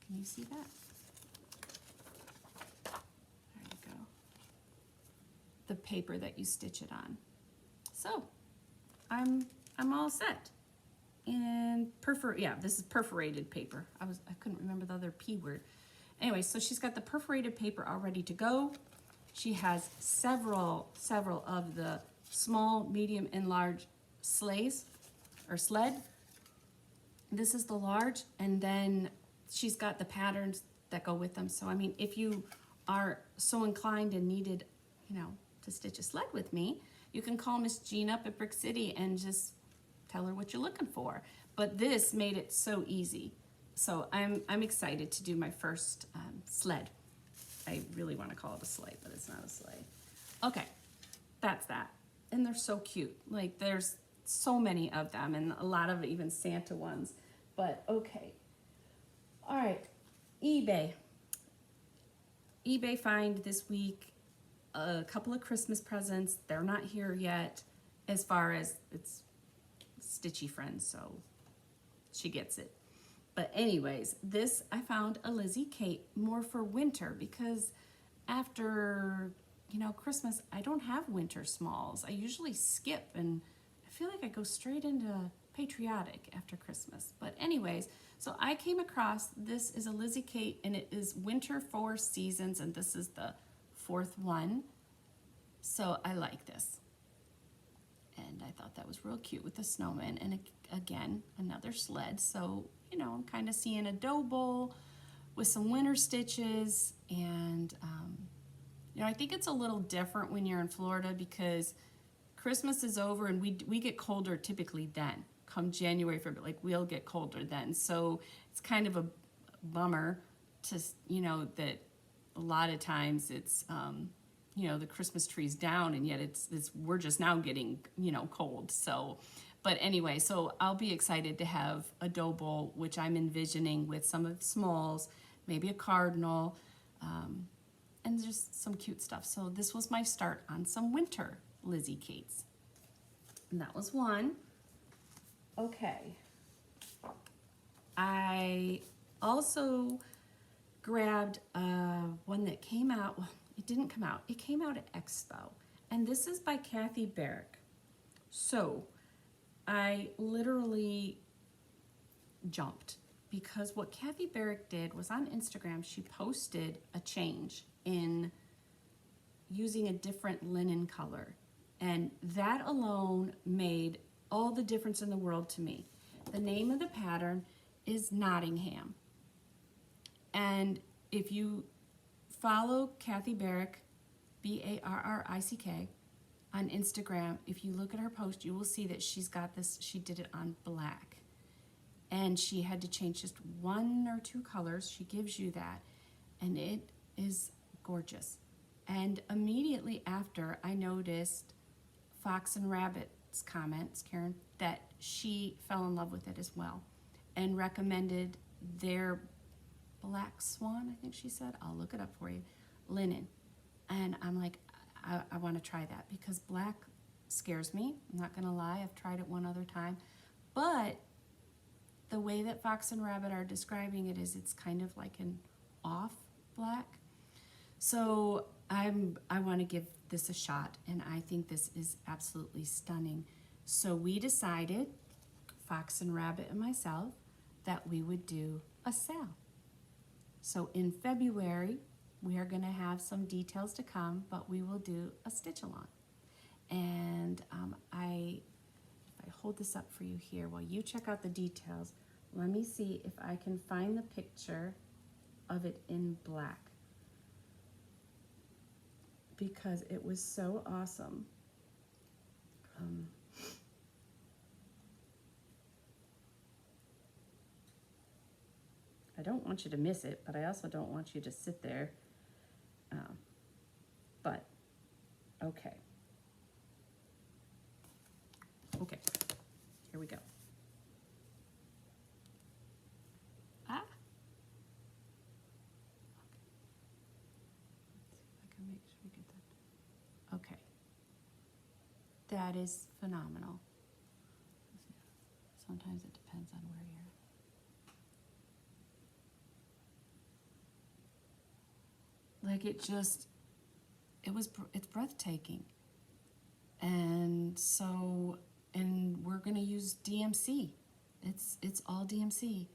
Can you see that? There you go. The paper that you stitch it on. So I'm all set. And this is perforated paper. I couldn't remember the other P word. Anyway, so she's got the perforated paper all ready to go. She has several of the small, medium, and large sleighs or sled. This is the large, and then she's got the patterns that go with them. So I mean, if you are so inclined and needed, to stitch a sled with me, you can call Miss Jean up at Brick City and just tell her what you're looking for. But this made it so easy. So I'm excited to do my first sled. I really want to call it a sleigh, but it's not a sleigh. Okay, that's that. And they're so cute. Like, there's so many of them, and a lot of even Santa ones. But okay. All right, eBay. eBay find this week a couple of Christmas presents. They're not here yet, as far as it's Stitchy friends, so she gets it. But anyways, this I found a Lizzie Kate more for winter, because after Christmas I don't have winter smalls. I usually skip, and I feel like I go straight into patriotic after Christmas. But anyways, so I came across, this is a Lizzie Kate, and it is winter 4 seasons, and this is the 4th one. So I like this. And I thought that was real cute with the snowman, and again, another sled. So, I'm kind of seeing a dough bowl with some winter stitches, and, I think it's a little different when you're in Florida, because Christmas is over, and we get colder typically then. Come January, February, like we'll get colder then. So it's kind of a bummer to, that a lot of times it's, the Christmas tree's down, and yet we're just now getting, cold. So, but anyway, so I'll be excited to have a dough bowl, which I'm envisioning with some of the smalls, maybe a cardinal, and just some cute stuff. So this was my start on some winter Lizzie Kates. And that was one. Okay. I also grabbed one that came out, well, it didn't come out, it came out at Expo. And this is by Kathy Barrick. So I literally jumped, because what Kathy Barrick did was on Instagram, she posted a change in using a different linen color. And that alone made all the difference in the world to me. The name of the pattern is Nottingham. And if you follow Kathy Barrick, Barrick, on Instagram, if you look at her post, you will see that she's got this, she did it on black. And she had to change just 1 or 2 colors. She gives you that, and it is gorgeous. And immediately after, I noticed Fox and Rabbit's comments, Karen, that she fell in love with it as well, and recommended their Black Swan, I think she said, I'll look it up for you, linen. And I'm like, I want to try that, because black scares me. I'm not going to lie. I've tried it one other time. But the way that Fox and Rabbit are describing it is it's kind of like an off black. So I want to give this a shot, and I think this is absolutely stunning. So we decided, Fox and Rabbit and myself, that we would do a sale. So in February, we are going to have some details to come, but we will do a stitch along. And if I hold this up for you here while you check out the details, let me see if I can find the picture of it in black, because it was so awesome. I don't want you to miss it, but I also don't want you to sit there. But, okay. Okay, here we go. Ah. Okay. Let's see if I can make sure we get that. Okay. That is phenomenal. Sometimes it depends on where you're. Like it's breathtaking. And so, and we're gonna use DMC. It's all DMC.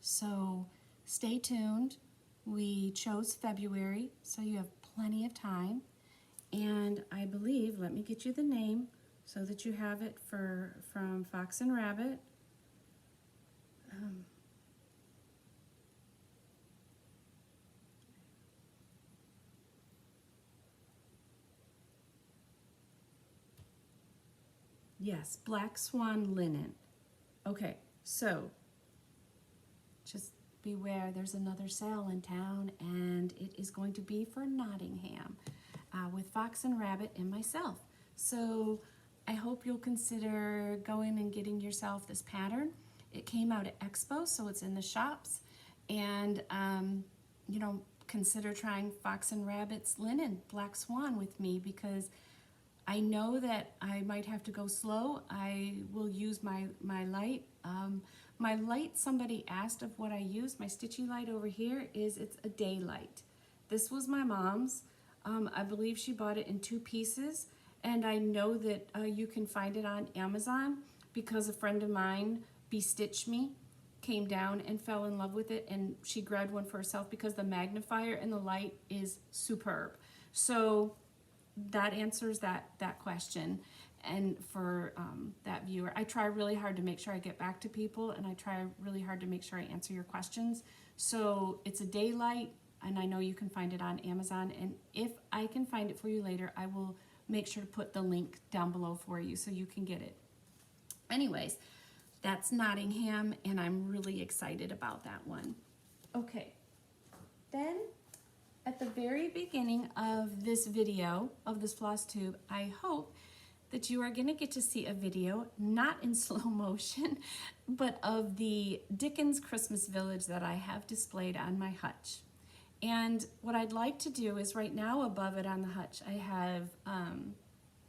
So stay tuned. We chose February, so you have plenty of time. And I believe, let me get you the name so that you have it from Fox and Rabbit. Yes, Black Swan Linen. Okay, so just beware, there's another sale in town, and it is going to be for Nottingham with Fox and Rabbit and myself. So I hope you'll consider going and getting yourself this pattern. It came out at Expo, so it's in the shops. And, you know, consider trying Fox and Rabbit's linen, Black Swan, with me, because I know that I might have to go slow. I will use my light. My light, somebody asked of what I use. My Stitchy light over here it's a day light. This was my mom's. I believe she bought it in 2 pieces. And I know that you can find it on Amazon, because a friend of mine, Stitch Me, came down and fell in love with it, and she grabbed one for herself because the magnifier and the light is superb. So that answers that question. And for that viewer, I try really hard to make sure I get back to people, and I try really hard to make sure I answer your questions. So it's a daylight, and I know you can find it on Amazon, and if I can find it for you later, I will make sure to put the link down below for you so you can get it. Anyways, that's Nottingham, and I'm really excited about that one. Okay, then at the very beginning of this video, of this floss tube, I hope that you are going to get to see a video, not in slow motion, but of the Dickens Christmas Village that I have displayed on my hutch. And what I'd like to do is, right now above it on the hutch, I have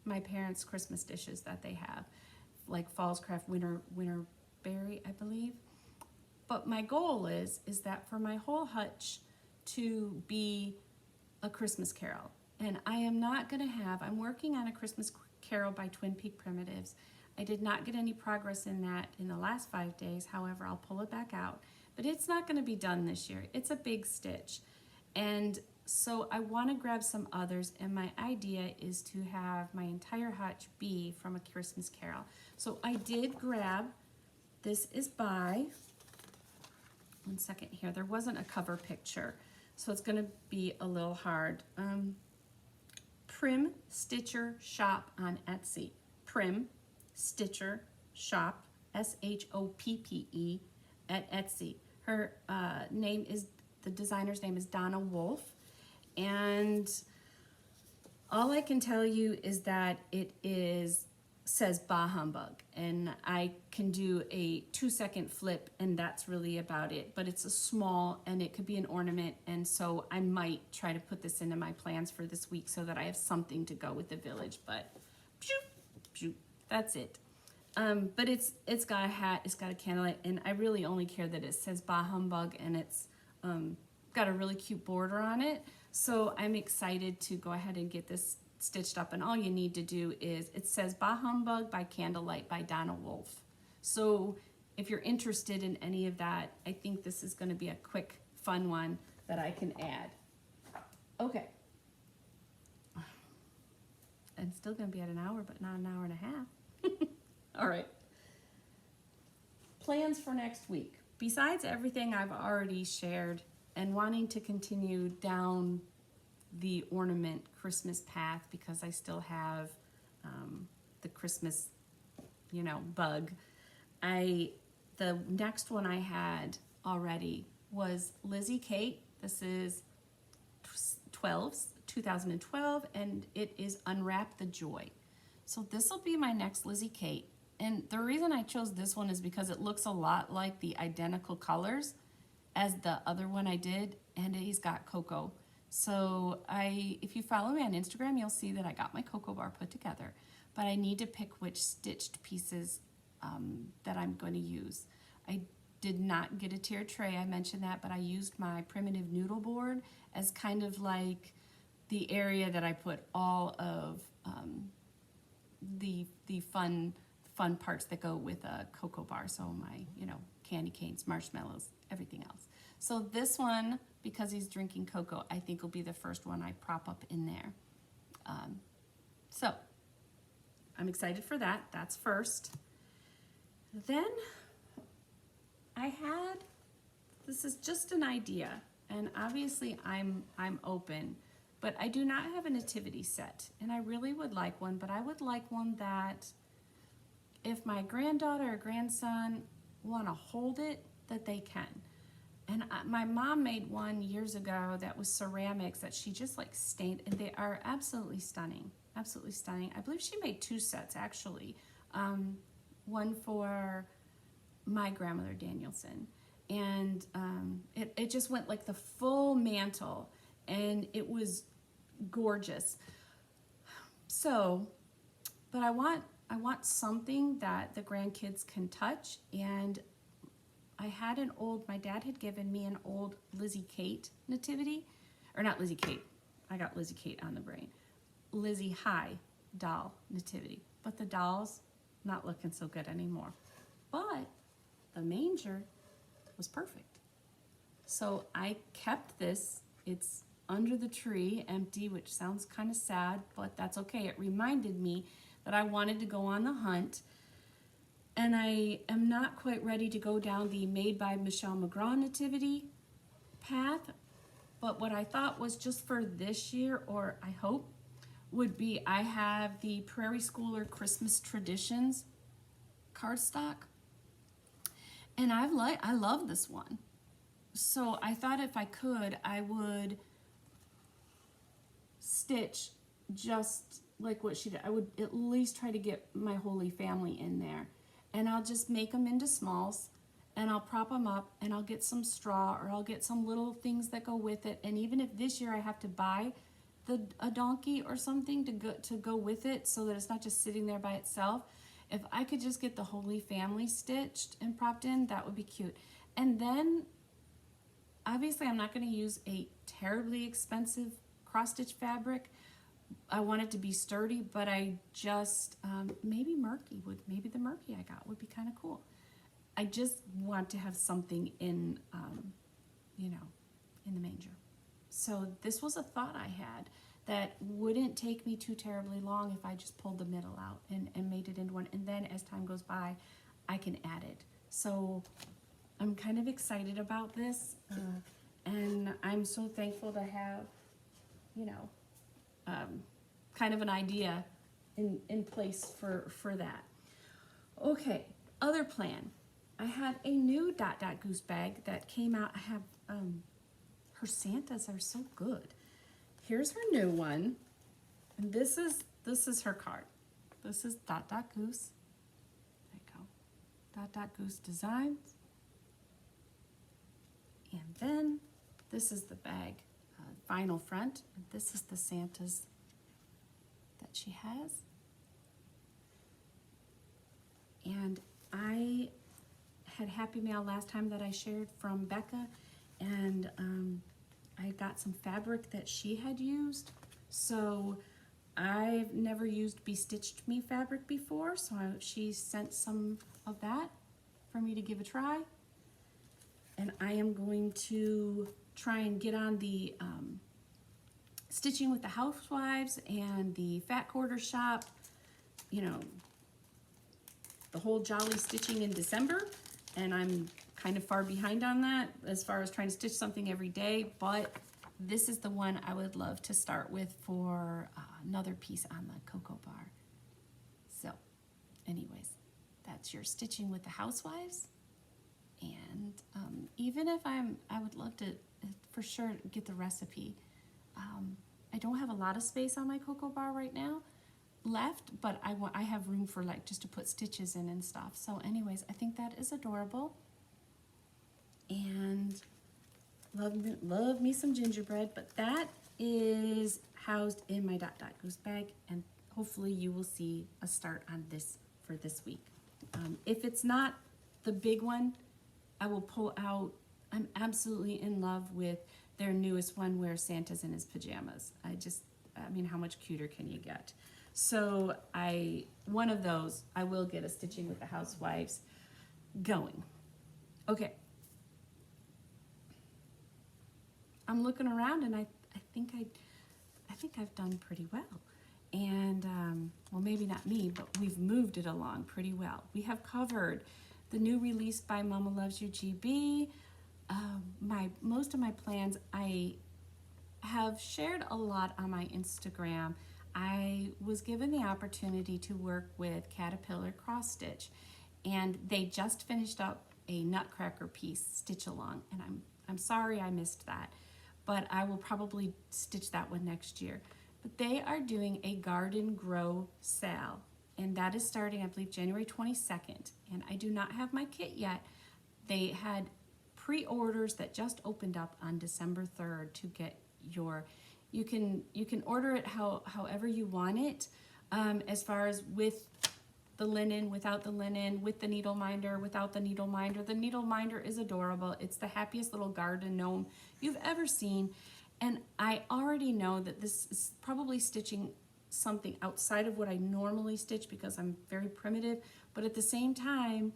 my parents' Christmas dishes that they have, like Falls Craft Winter Berry, I believe. But my goal is that for my whole hutch to be a Christmas carol. And I am not going to have, I'm working on a Christmas carol by Twin Peak Primitives. I did not get any progress in that in the last 5 days. However, I'll pull it back out. But it's not going to be done this year. It's a big stitch. And so I want to grab some others, and my idea is to have my entire hutch be from a Christmas carol. So I did grab, this is by, one second here, there wasn't a cover picture, so it's going to be a little hard. Prim Stitcher Shop on Etsy. Prim Stitcher Shop, S-H-O-P-P-E, at Etsy. Her name is, the designer's name is Donna Wolf, and all I can tell you is that it says Bah Humbug, and I can do a 2-second flip, and that's really about it. But it's a small, and it could be an ornament, and so I might try to put this into my plans for this week so that I have something to go with the village. But that's it. But it's got a hat, it's got a candlelight, and I really only care that it says Bah Humbug, and it's got a really cute border on it. So I'm excited to go ahead and get this stitched up, and all you need to do is, it says Bah Humbug by Candlelight by Donna Wolf. So if you're interested in any of that, I think this is going to be a quick, fun one that I can add. Okay. I'm still going to be at an hour, but not an hour and a half. All right. Plans for next week. Besides everything I've already shared and wanting to continue down the ornament Christmas path, because I still have the Christmas, bug. The next one I had already was Lizzie Kate. This is 2012, and it is Unwrap the Joy. So this will be my next Lizzie Kate. And the reason I chose this one is because it looks a lot like the identical colors as the other one I did, and he's got cocoa. So if you follow me on Instagram, you'll see that I got my cocoa bar put together, but I need to pick which stitched pieces that I'm going to use. I did not get a tier tray, I mentioned that, but I used my primitive noodle board as kind of like the area that I put all of the fun parts that go with a cocoa bar. So my, candy canes, marshmallows, everything else. So this one, because he's drinking cocoa, I think will be the first one I prop up in there. So I'm excited for that. That's first. Then this is just an idea, and obviously I'm open, but I do not have a nativity set, and I really would like one, but I would like one that if my granddaughter or grandson want to hold it, that they can. And my mom made one years ago that was ceramics that she just like stained, and they are absolutely stunning, absolutely stunning. I believe she made 2 sets actually, one for my grandmother Danielson, and it just went like the full mantle, and it was gorgeous. So, but I want something that the grandkids can touch, and I had my dad had given me an old Lizzie Kate nativity, or not Lizzie Kate, I got Lizzie Kate on the brain, Lizzie High doll nativity, but the doll's not looking so good anymore. But the manger was perfect. So I kept this. It's under the tree, empty, which sounds kind of sad, but that's okay. It reminded me that I wanted to go on the hunt, and I am not quite ready to go down the Made by Michelle McGraw nativity path, but what I thought was just for this year, or I hope, would be I have the Prairie Schooler Christmas Traditions cardstock, and I love this one. So I thought if I could, I would stitch just like what she did. I would at least try to get my Holy Family in there, and I'll just make them into smalls, and I'll prop them up, and I'll get some straw, or I'll get some little things that go with it. And even if this year I have to buy a donkey or something to go with it, so that it's not just sitting there by itself, if I could just get the Holy Family stitched and propped in, that would be cute. And then obviously I'm not going to use a terribly expensive cross-stitch fabric. I want it to be sturdy, but I just maybe the murky I got would be kind of cool. I just want to have something in in the manger. So this was a thought I had that wouldn't take me too terribly long if I just pulled the middle out and made it into one, and then as time goes by I can add it. So I'm kind of excited about this, and I'm so thankful to have kind of an idea in place for that. Okay, other plan. I had a new Dot Dot Goose bag that came out. I have her Santas are so good. Here's her new one, and this is her card. This is Dot Dot Goose. There you go. Dot Dot Goose Designs. And then this is the bag, vinyl front. And this is the Santas that she has. And I had Happy Mail last time that I shared from Becca, and I got some fabric that she had used. So I've never used Be Stitched Me fabric before, so she sent some of that for me to give a try. And I am going to try and get on the Stitching with the Housewives and the Fat Quarter Shop, you know, the whole jolly stitching in December. And I'm kind of far behind on that as far as trying to stitch something every day, but this is the one I would love to start with for another piece on the Cocoa Bar. So anyways, that's your Stitching with the Housewives. And even if I would love to for sure get the recipe. I don't have a lot of space on my Cocoa Bar right now left, but I have room for like just to put stitches in and stuff. So anyways, I think that is adorable. And love me some gingerbread, but that is housed in my Dot Dot Goose bag, and hopefully you will see a start on this for this week. If it's not the big one, I will pull out. I'm absolutely in love with their newest one where Santa's in his pajamas. I mean, how much cuter can you get? So one of those, I will get a Stitching with the Housewives going. Okay. I'm looking around and I think I've done pretty well. And, well, maybe not me, but we've moved it along pretty well. We have covered the new release by Mama Loves You GB. Most of my plans, I have shared a lot on my Instagram. I was given the opportunity to work with Caterpillar Cross Stitch, and they just finished up a Nutcracker piece stitch along, and I'm sorry I missed that, but I will probably stitch that one next year. But they are doing a Garden Grow sale, and that is starting, I believe, January 22nd, and I do not have my kit yet. They had pre-orders that just opened up on December 3rd to get your, you can order it however you want it, as far as with the linen, without the linen, with the needle minder, without the needle minder. The needle minder is adorable. It's the happiest little garden gnome you've ever seen. And I already know that this is probably stitching something outside of what I normally stitch because I'm very primitive, but at the same time,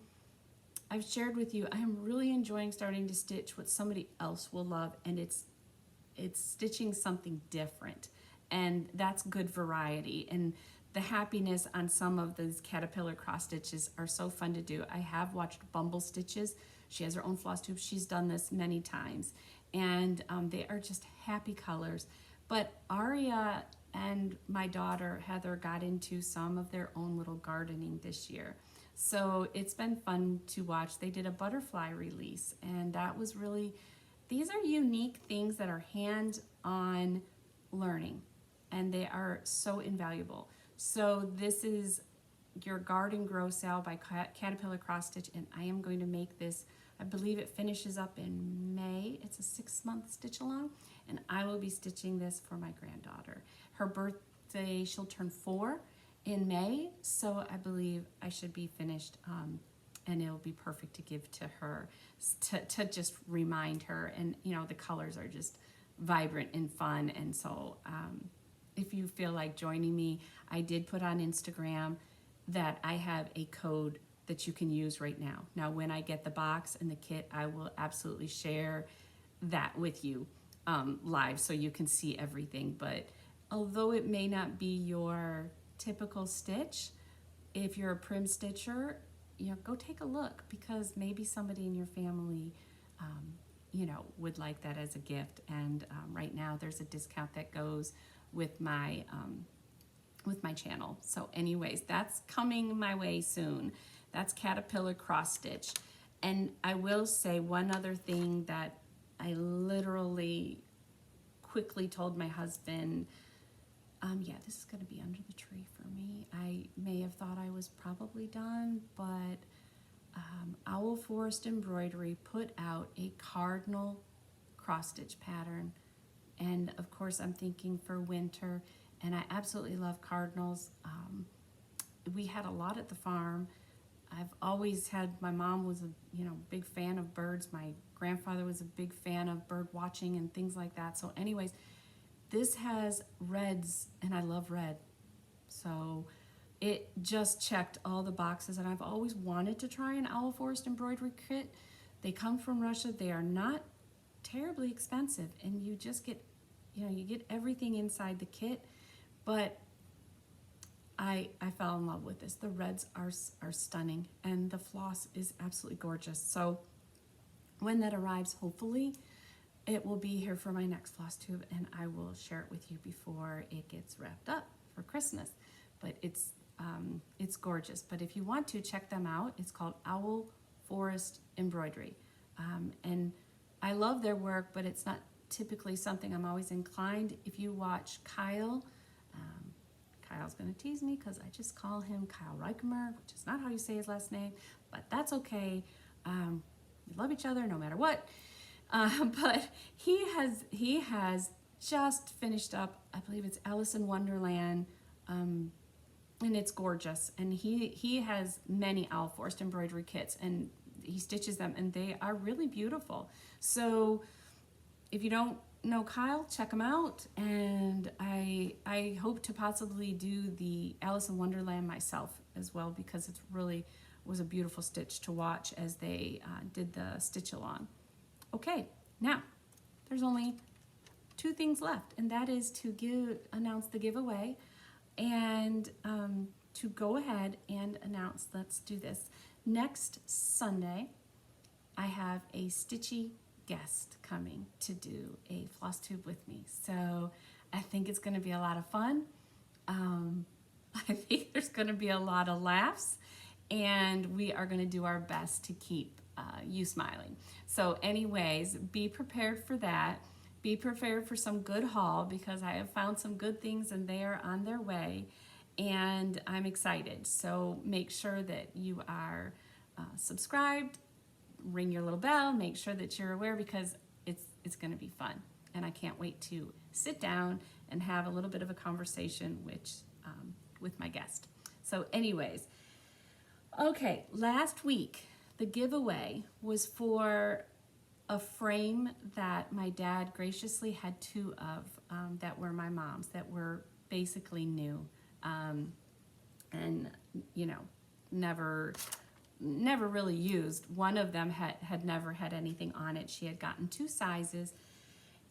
I've shared with you, I am really enjoying starting to stitch what somebody else will love, and it's stitching something different, and that's good variety. And the happiness on some of those Caterpillar cross stitches are so fun to do. I have watched Bumble Stitches. She has her own floss tube. She's done this many times, and they are just happy colors. But Aria and my daughter Heather got into some of their own little gardening this year. So it's been fun to watch. They did a butterfly release, and that was really, these are unique things that are hands-on learning, and they are so invaluable. So this is your Garden Grow sale by Caterpillar Cross Stitch, and I am going to make this, I believe it finishes up in May. It's a 6-month stitch along, and I will be stitching this for my granddaughter. Her birthday, she'll turn 4 in May, so I believe I should be finished, and it'll be perfect to give to her to just remind her. And you know, the colors are just vibrant and fun, and so if you feel like joining me, I did put on Instagram that I have a code that you can use right now. Now, when I get the box and the kit, I will absolutely share that with you live so you can see everything. But although it may not be your typical stitch, if you're a prim stitcher, you know, go take a look, because maybe somebody in your family you know, would like that as a gift. And right now there's a discount that goes with my channel. So anyways, that's coming my way soon. That's Caterpillar Cross Stitch. And I will say one other thing that I literally quickly told my husband, yeah, this is going to be under the tree for me. I may have thought I was probably done, but Owl Forest Embroidery put out a cardinal cross stitch pattern. And of course, I'm thinking for winter, and I absolutely love cardinals. We had a lot at the farm. I've always had, my mom was a big fan of birds. My grandfather was a big fan of bird watching and things like that. So anyways, this has reds, and I love red. So it just checked all the boxes, and I've always wanted to try an owl forest embroidery kit. They come from Russia. They are not terribly expensive, and you just get, you get everything inside the kit. But I fell in love with this. The reds are stunning, and the floss is absolutely gorgeous. So when that arrives, hopefully it will be here for my next floss tube, and I will share it with you before it gets wrapped up for Christmas. But it's gorgeous. But if you want to check them out, it's called Owl Forest Embroidery, and I love their work, but it's not typically something I'm always inclined. If you watch Kyle, Kyle's gonna tease me because I just call him Kyle Reichmer, which is not how you say his last name, but that's okay. We love each other no matter what. But he has just finished up, I believe it's Alice in Wonderland, and it's gorgeous. And he has many owl forest embroidery kits, and he stitches them, and they are really beautiful. So if you don't know Kyle, check him out. And I hope to possibly do the Alice in Wonderland myself as well, because it's really was a beautiful stitch to watch as they did the stitch along. Okay, now there's only 2 things left, and that is to announce the giveaway, and to go ahead and announce, let's do this. Next Sunday, I have a Stitchy guest coming to do a floss tube with me. So I think it's gonna be a lot of fun. I think there's gonna be a lot of laughs, and we are gonna do our best to keep you smiling. So anyways, be prepared for that. Be prepared for some good haul, because I have found some good things and they are on their way, and I'm excited. So make sure that you are subscribed, ring your little bell, make sure that you're aware, because it's going to be fun, and I can't wait to sit down and have a little bit of a conversation with my guest. So anyways, okay, last week the giveaway was for a frame that my dad graciously had 2 of that were my mom's, that were basically new, and never really used. One of them had never had anything on it. She had gotten 2 sizes,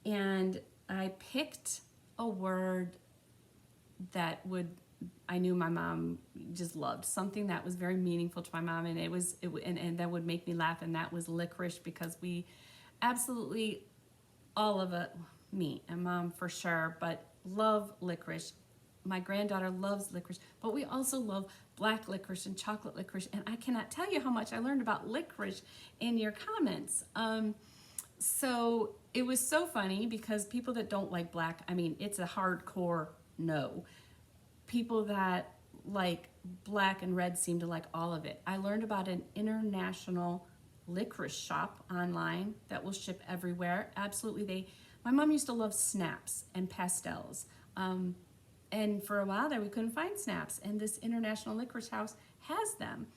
and I picked a word that I knew my mom just loved, something that was very meaningful to my mom, and and that would make me laugh, and that was licorice, because we absolutely, all of it, me and mom for sure, but love licorice. My granddaughter loves licorice, but we also love black licorice and chocolate licorice, and I cannot tell you how much I learned about licorice in your comments. So it was so funny, because people that don't like black, I mean, it's a hardcore no. People that like black and red seem to like all of it. I learned about an international licorice shop online that will ship everywhere. Absolutely, my mom used to love snaps and pastels. And for a while there, we couldn't find snaps, and this international licorice house has them.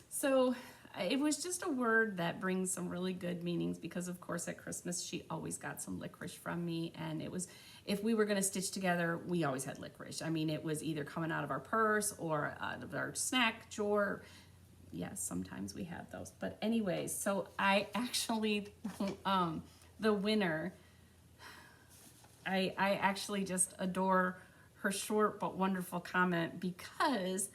So it was just a word that brings some really good meanings, because of course at Christmas she always got some licorice from me, and it was, if we were going to stitch together, we always had licorice. I mean, it was either coming out of our purse or out of our snack drawer. Yes, sometimes we had those. But anyways, so I actually, the winner, I actually just adore her short but wonderful comment, because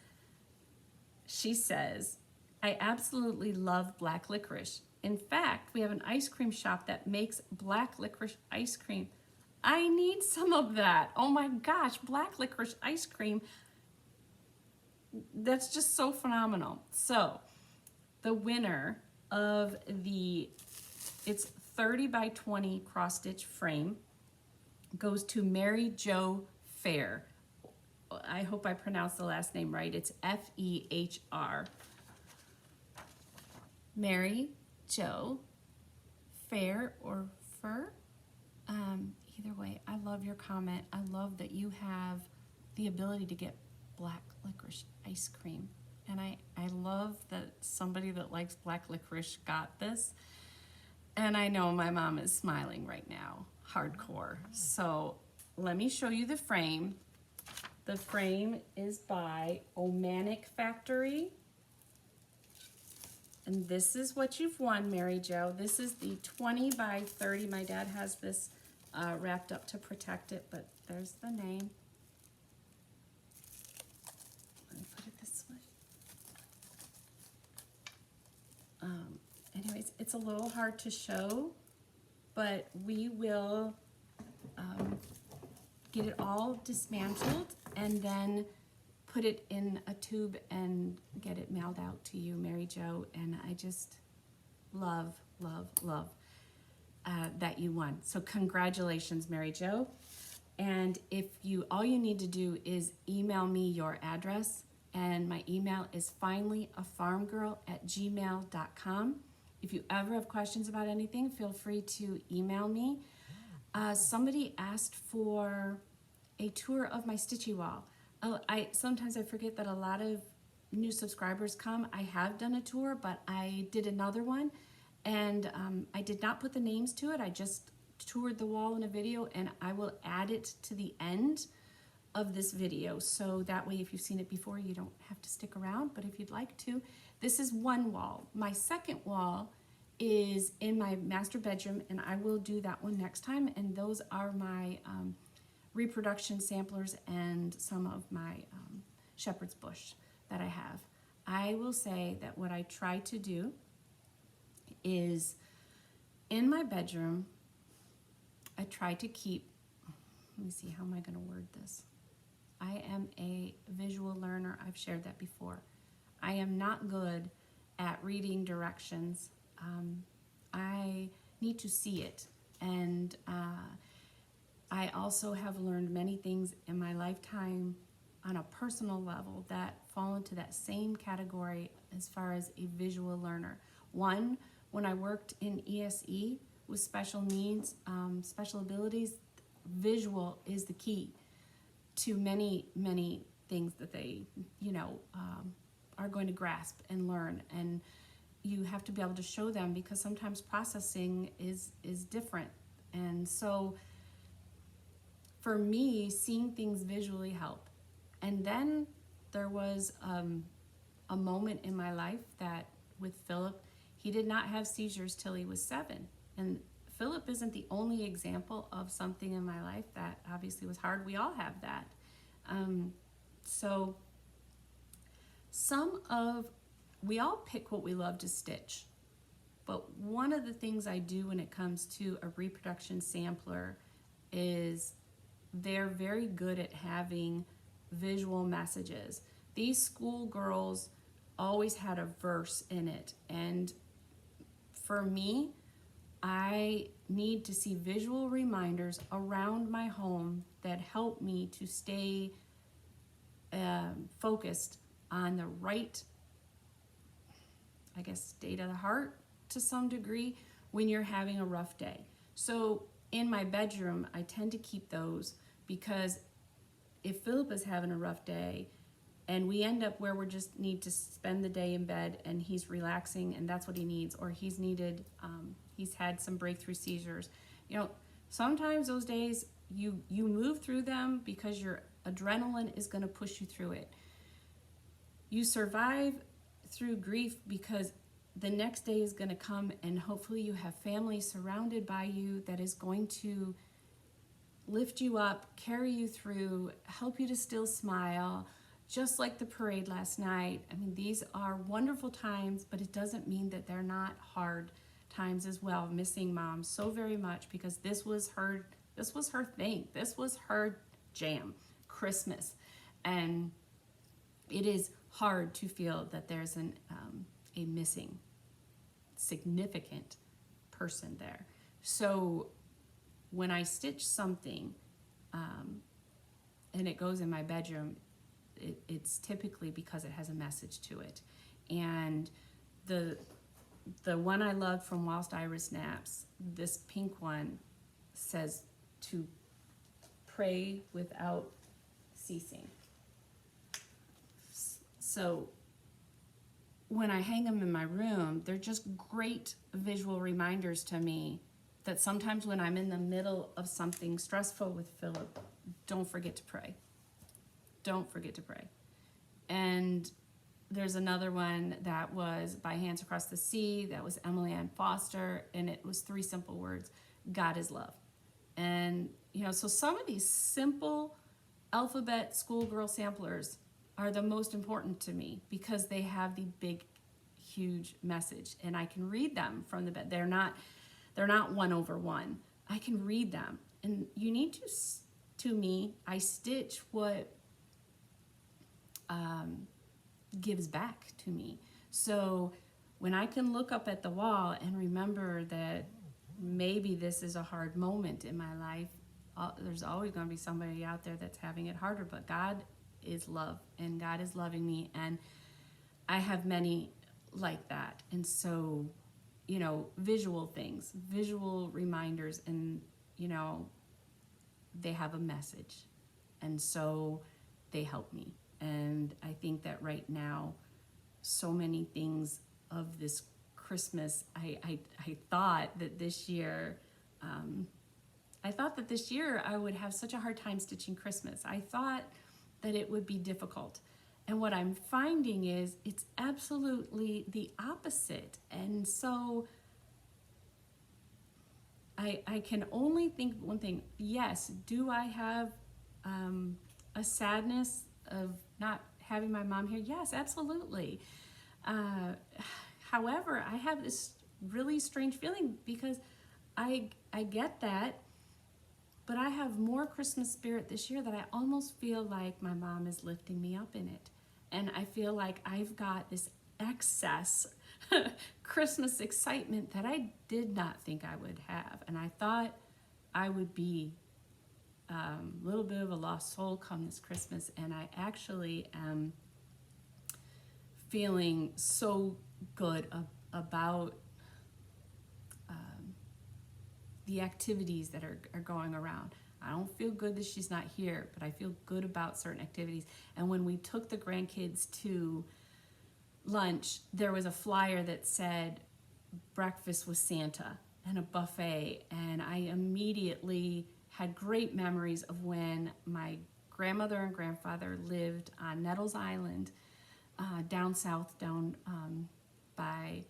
she says, I absolutely love black licorice. In fact, we have an ice cream shop that makes black licorice ice cream. I need some of that. Oh my gosh, black licorice ice cream. That's just so phenomenal. So the winner of it's 30 by 20 cross stitch frame goes to Mary Jo Fair. I hope I pronounced the last name right. It's F-E-H-R. Mary Jo Fair, or Fur. Either way, I love your comment. I love that you have the ability to get black licorice ice cream, And I love that somebody that likes black licorice got this. And I know my mom is smiling right now, hardcore. So let me show you the frame. The frame is by Omanic Factory. And this is what you've won, Mary Jo. This is the 20 by 30. My dad has this wrapped up to protect it, but there's the name. Let me put it this way. Anyways, it's a little hard to show, but we will get it all dismantled and then put it in a tube and get it mailed out to you, Mary Jo. And I just love, love, love that you won. So congratulations, Mary Jo. And if you, all you need to do is email me your address, and my email is finallyafarmgirl@gmail.com. If you ever have questions about anything, feel free to email me. Somebody asked for a tour of my Stitchy wall. Sometimes I forget that a lot of new subscribers come. I have done a tour, but I did another one, and I did not put the names to it. I just toured the wall in a video, and I will add it to the end of this video, so that way if you've seen it before you don't have to stick around. But if you'd like to, this is one wall. My second wall is in my master bedroom, and I will do that one next time. And those are my reproduction samplers and some of my shepherd's bush that I have. I will say that what I try to do is in my bedroom, I try to keep, let me see, how am I going to word this? I am a visual learner. I've shared that before. I am not good at reading directions. I need to see it. And I also have learned many things in my lifetime on a personal level that fall into that same category as far as a visual learner. One, when I worked in ESE with special needs, special abilities, visual is the key to many, many things that they, are going to grasp and learn. And you have to be able to show them, because sometimes processing is different. And so for me, seeing things visually help. And then there was a moment in my life that with Philip, he did not have seizures till he was 7. And Philip isn't the only example of something in my life that obviously was hard. We all have that. So we all pick what we love to stitch. But one of the things I do when it comes to a reproduction sampler is they're very good at having visual messages. These schoolgirls always had a verse in it. And for me, I need to see visual reminders around my home that help me to stay focused on the right, I guess, state of the heart to some degree when you're having a rough day. So in my bedroom, I tend to keep those, because if Philip is having a rough day and we end up where we just need to spend the day in bed and he's relaxing and that's what he needs, or he's had some breakthrough seizures, sometimes those days you move through them because your adrenaline is going to push you through it. You survive through grief because the next day is going to come, and hopefully you have family surrounded by you that is going to lift you up, carry you through, help you to still smile, just like the parade last night. I mean, these are wonderful times, but it doesn't mean that they're not hard times as well. Missing Mom so very much, because this was her thing. This was her jam, Christmas. And it is hard to feel that there's a missing significant person there. So when I stitch something and it goes in my bedroom, it's typically because it has a message to it. And the one I love from Whilst Iris Naps, this pink one, says to pray without ceasing. So when I hang them in my room, they're just great visual reminders to me that sometimes when I'm in the middle of something stressful with Philip, don't forget to pray. Don't forget to pray. And there's another one that was By Hands Across the Sea. That was Emily Ann Foster. And it was 3 simple words: God is love. And, you know, so some of these simple alphabet schoolgirl samplers are the most important to me because they have the big, huge message. And I can read them from the bed. They're not 1 over 1. I can read them. And you need to me, I stitch what gives back to me. So when I can look up at the wall and remember that maybe this is a hard moment in my life, there's always going to be somebody out there that's having it harder, but God is love, and God is loving me, and I have many like that. And so, you know, visual things, visual reminders, and, you know, they have a message, and so they help me. And I think that right now, so many things of this Christmas, I thought that this year, I would have such a hard time stitching Christmas. I thought that it would be difficult. And what I'm finding is it's absolutely the opposite. And so I can only think one thing. Yes, do I have a sadness of not having my mom here? Yes, absolutely. However, I have this really strange feeling because I get that, but I have more Christmas spirit this year that I almost feel like my mom is lifting me up in it. And I feel like I've got this excess Christmas excitement that I did not think I would have. And I thought I would be a little bit of a lost soul come this Christmas. And I actually am feeling so good about the activities that are going around. I don't feel good that she's not here, but I feel good about certain activities. And when we took the grandkids to lunch, there was a flyer that said breakfast with Santa and a buffet. And I immediately had great memories of when my grandmother and grandfather lived on Nettles Island, down south, down by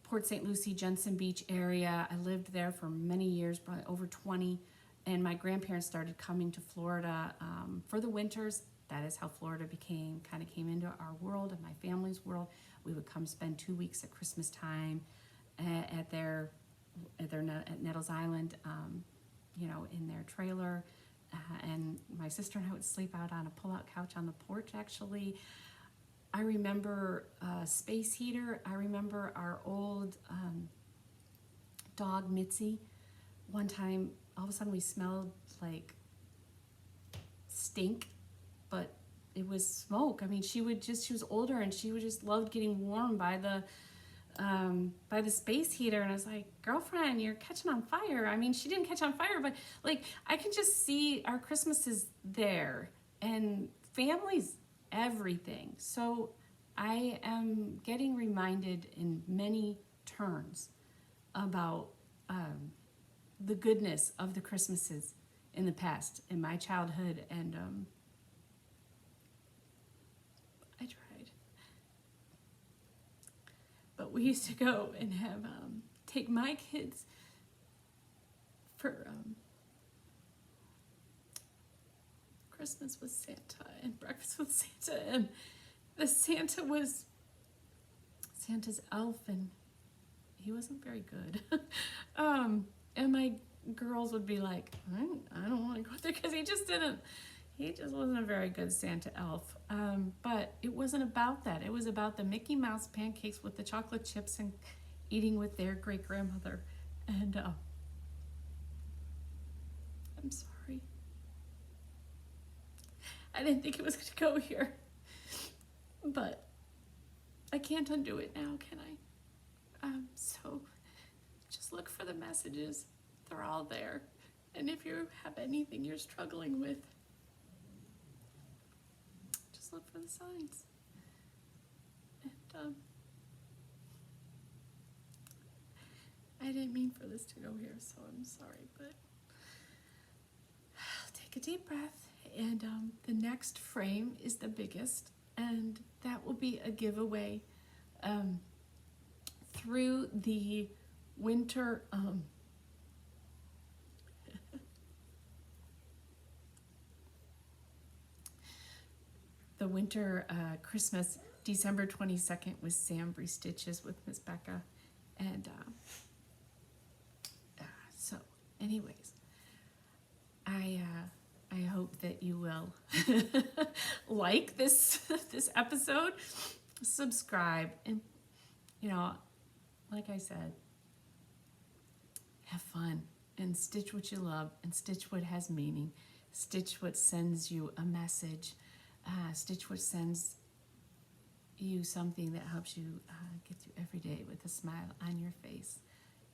Port St. Lucie, Jensen Beach area. I lived there for many years, probably over 20. And my grandparents started coming to Florida for the winters. That is how Florida came into our world and my family's world. We would come spend 2 weeks at Christmas time at Nettles Island, you know, in their trailer. And my sister and I would sleep out on a pull-out couch on the porch, actually. I remember a space heater. I remember our old dog, Mitzi. One time, all of a sudden we smelled like stink, but it was smoke. I mean, she was older and she just loved getting warm by the space heater. And I was like, girlfriend, you're catching on fire. I mean, she didn't catch on fire, but like, I can just see our Christmases there, and family's everything. So I am getting reminded in many turns about the goodness of the Christmases in the past, in my childhood, and I tried. But we used to go and have take my kids for Christmas with Santa and breakfast with Santa, and the Santa was Santa's elf, and he wasn't very good. And my girls would be like, I don't want to go there, because he just wasn't a very good Santa elf. But it wasn't about that. It was about the Mickey Mouse pancakes with the chocolate chips and eating with their great grandmother. And I'm sorry. I didn't think it was going to go here, but I can't undo it now, can I? So just look for the messages. They're all there. And if you have anything you're struggling with, just look for the signs. And I didn't mean for this to go here, so I'm sorry, but take a deep breath. And the next frame is the biggest, and that will be a giveaway through the winter the winter Christmas, December 22nd with Sambry Stitches with Miss Becca. And so anyways, I hope that you will like this episode, subscribe, and like I said, have fun and stitch what you love and stitch what has meaning, stitch what sends you a message, stitch what sends you something that helps you get through every day with a smile on your face.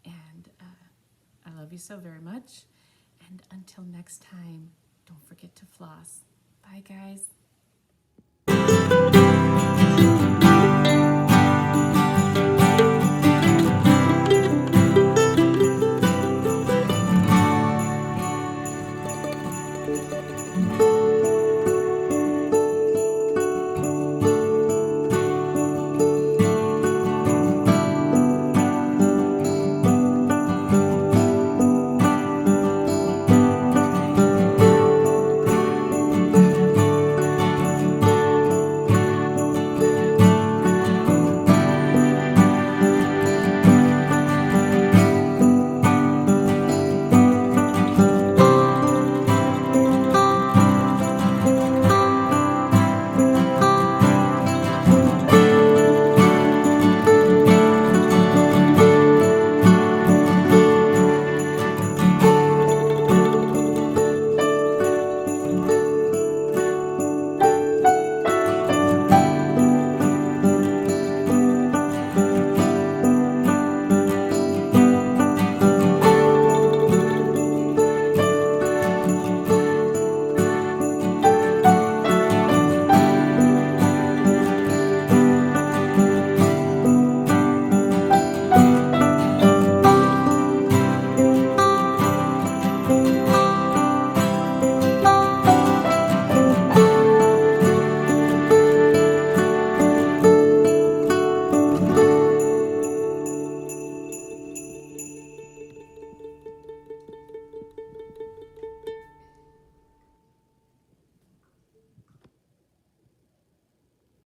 And I love you so very much. And until next time, don't forget to floss. Bye, guys.